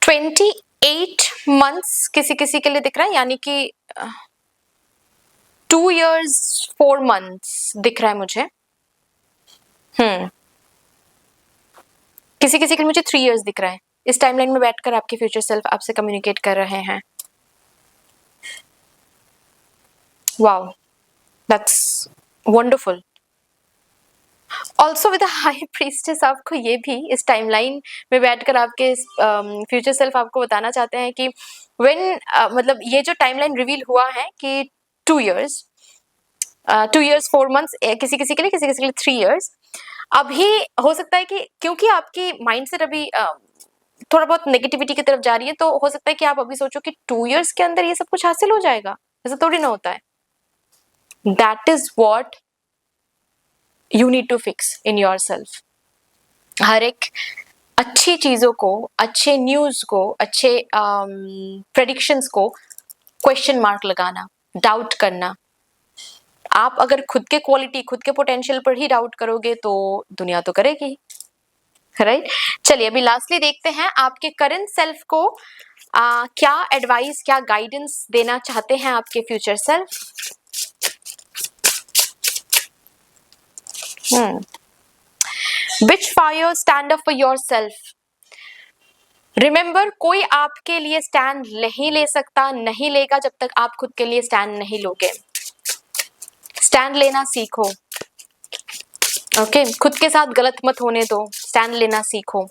$28 months किसी किसी के लिए दिख रहा है, यानी कि 2 years 4 months दिख रहा है मुझे। किसी किसी के लिए मुझे 3 years दिख रहा है। इस टाइमलाइन में बैठकर आपके फ्यूचर सेल्फ आपसे कम्युनिकेट कर रहे हैं। Wow, that's wonderful. Also with high priestess, आपको ये भी इस टाइमलाइन में बैठकर आपके फ्यूचर सेल्फ आपको बताना चाहते हैं कि व्हेन मतलब ये जो टाइमलाइन रिवील हुआ है कि 2 years 4 months, किसी किसी के लिए, किसी किसी के लिए 3 years। अभी हो सकता है कि क्योंकि आपकी माइंडसेट अभी थोड़ा बहुत नेगेटिविटी की तरफ जा रही है, तो हो सकता है कि आप अभी सोचो कि 2 years के अंदर ये सब कुछ हासिल हो जाएगा। ऐसा थोड़ी ना होता है। That is what you need to fix in yourself। हर एक अच्छी चीजों को, अच्छे न्यूज को, अच्छे प्रेडिक्शंस को क्वेश्चन मार्क लगाना, डाउट करना। आप अगर खुद के क्वालिटी, खुद के पोटेंशियल पर ही डाउट करोगे तो दुनिया तो करेगी, राइट। चलिए अभी लास्टली देखते हैं आपके करंट सेल्फ को क्या एडवाइस, क्या गाइडेंस देना चाहते हैं आपके future self. Which fire stand up for yourself? Remember, कोई आपके लिए स्टैंड नहीं ले सकता, नहीं लेगा जब तक आप खुद के लिए स्टैंड नहीं लोगे। स्टैंड लेना सीखो, ओके। खुद के साथ गलत मत होने दो, स्टैंड लेना सीखो।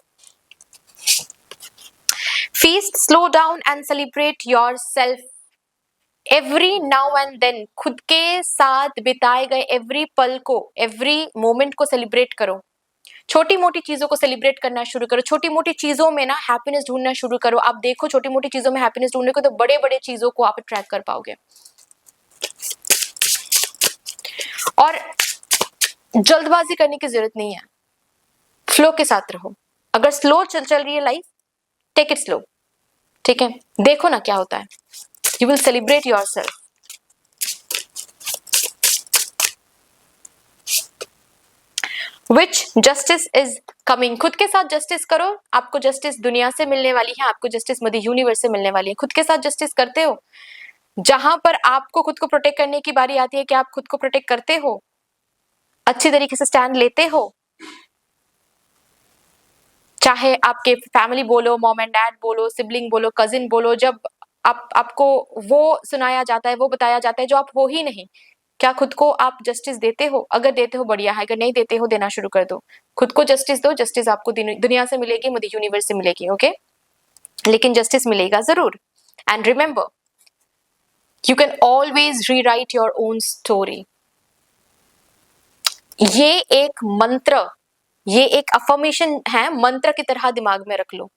Feast, slow down and celebrate yourself every now and then। खुद के साथ बिताए गए एवरी पल को, एवरी मोमेंट को सेलिब्रेट करो। छोटी मोटी चीजों को सेलिब्रेट करना शुरू करो। छोटी मोटी चीजों में ना हैप्पीनेस ढूंढना शुरू करो। आप देखो, छोटी मोटी चीजों में हैप्पीनेस ढूंढने को तो बड़े बड़े चीजों को आप ट्रैक कर पाओगे। और जल्दबाजी करने की जरूरत नहीं है, फ्लो के साथ रहो। अगर स्लो चल रही है लाइफ, टेक इट स्लो, ठीक है, देखो ना क्या होता है, you will celebrate your self. Which justice is coming, खुद के साथ जस्टिस करो। आपको जस्टिस दुनिया से मिलने वाली है, आपको जस्टिस मदर यूनिवर्स से मिलने वाली है। खुद के साथ जस्टिस करते हो, जहां पर आपको खुद को प्रोटेक्ट करने की बारी आती है, क्या आप खुद को प्रोटेक्ट करते हो, अच्छी तरीके से स्टैंड लेते हो? चाहे आपके फैमिली बोलो, मॉम एंड डैड बोलो, सिबलिंग बोलो, कजिन बोलो, जब आपको वो सुनाया जाता है, वो बताया जाता है जो आप हो ही नहीं, क्या खुद को आप जस्टिस देते हो? अगर देते हो बढ़िया है, अगर नहीं देते हो देना शुरू कर दो। खुद को जस्टिस दो, जस्टिस आपको दुनिया से मिलेगी, मदर यूनिवर्स से मिलेगी, ओके? लेकिन जस्टिस मिलेगा जरूर। And remember, you can always rewrite your own story. ये एक मंत्र, ये एक अफर्मेशन है, मंत्र की तरह दिमाग में रख लो।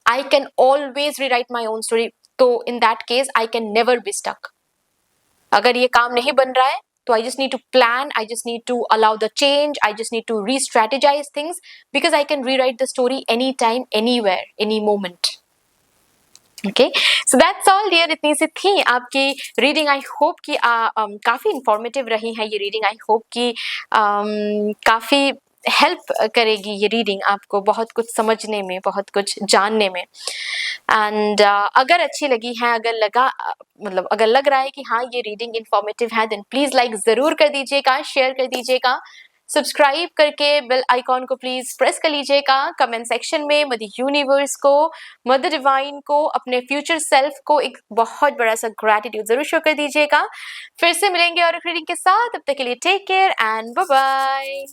I can always rewrite my own story, तो in that case I can never be stuck. अगर ये काम नहीं बन रहा है तो I just need to plan, I just need to allow the change, I just need to re-strategize things because I can rewrite the story anytime, anywhere, any moment. Okay, so that's all dear, इतनी सी थी आपकी reading. I hope कि काफ़ी informative रही है ये reading. I hope कि काफ़ी हेल्प करेगी ये रीडिंग आपको बहुत कुछ समझने में, बहुत कुछ जानने में। एंड अगर अच्छी लगी है, अगर लगा मतलब अगर लग रहा है कि हाँ ये रीडिंग इंफॉर्मेटिव है, देन प्लीज लाइक जरूर कर दीजिएगा, शेयर कर दीजिएगा, सब्सक्राइब करके बेल आइकॉन को प्लीज प्रेस कर लीजिएगा। कमेंट सेक्शन में मदर यूनिवर्स को, मदर डिवाइन को, अपने फ्यूचर सेल्फ को एक बहुत बड़ा सा ग्रैटिट्यूड जरूर शो कर दीजिएगा। फिर से मिलेंगे और एक रीडिंग के साथ, तब तक के लिए take care and bye bye.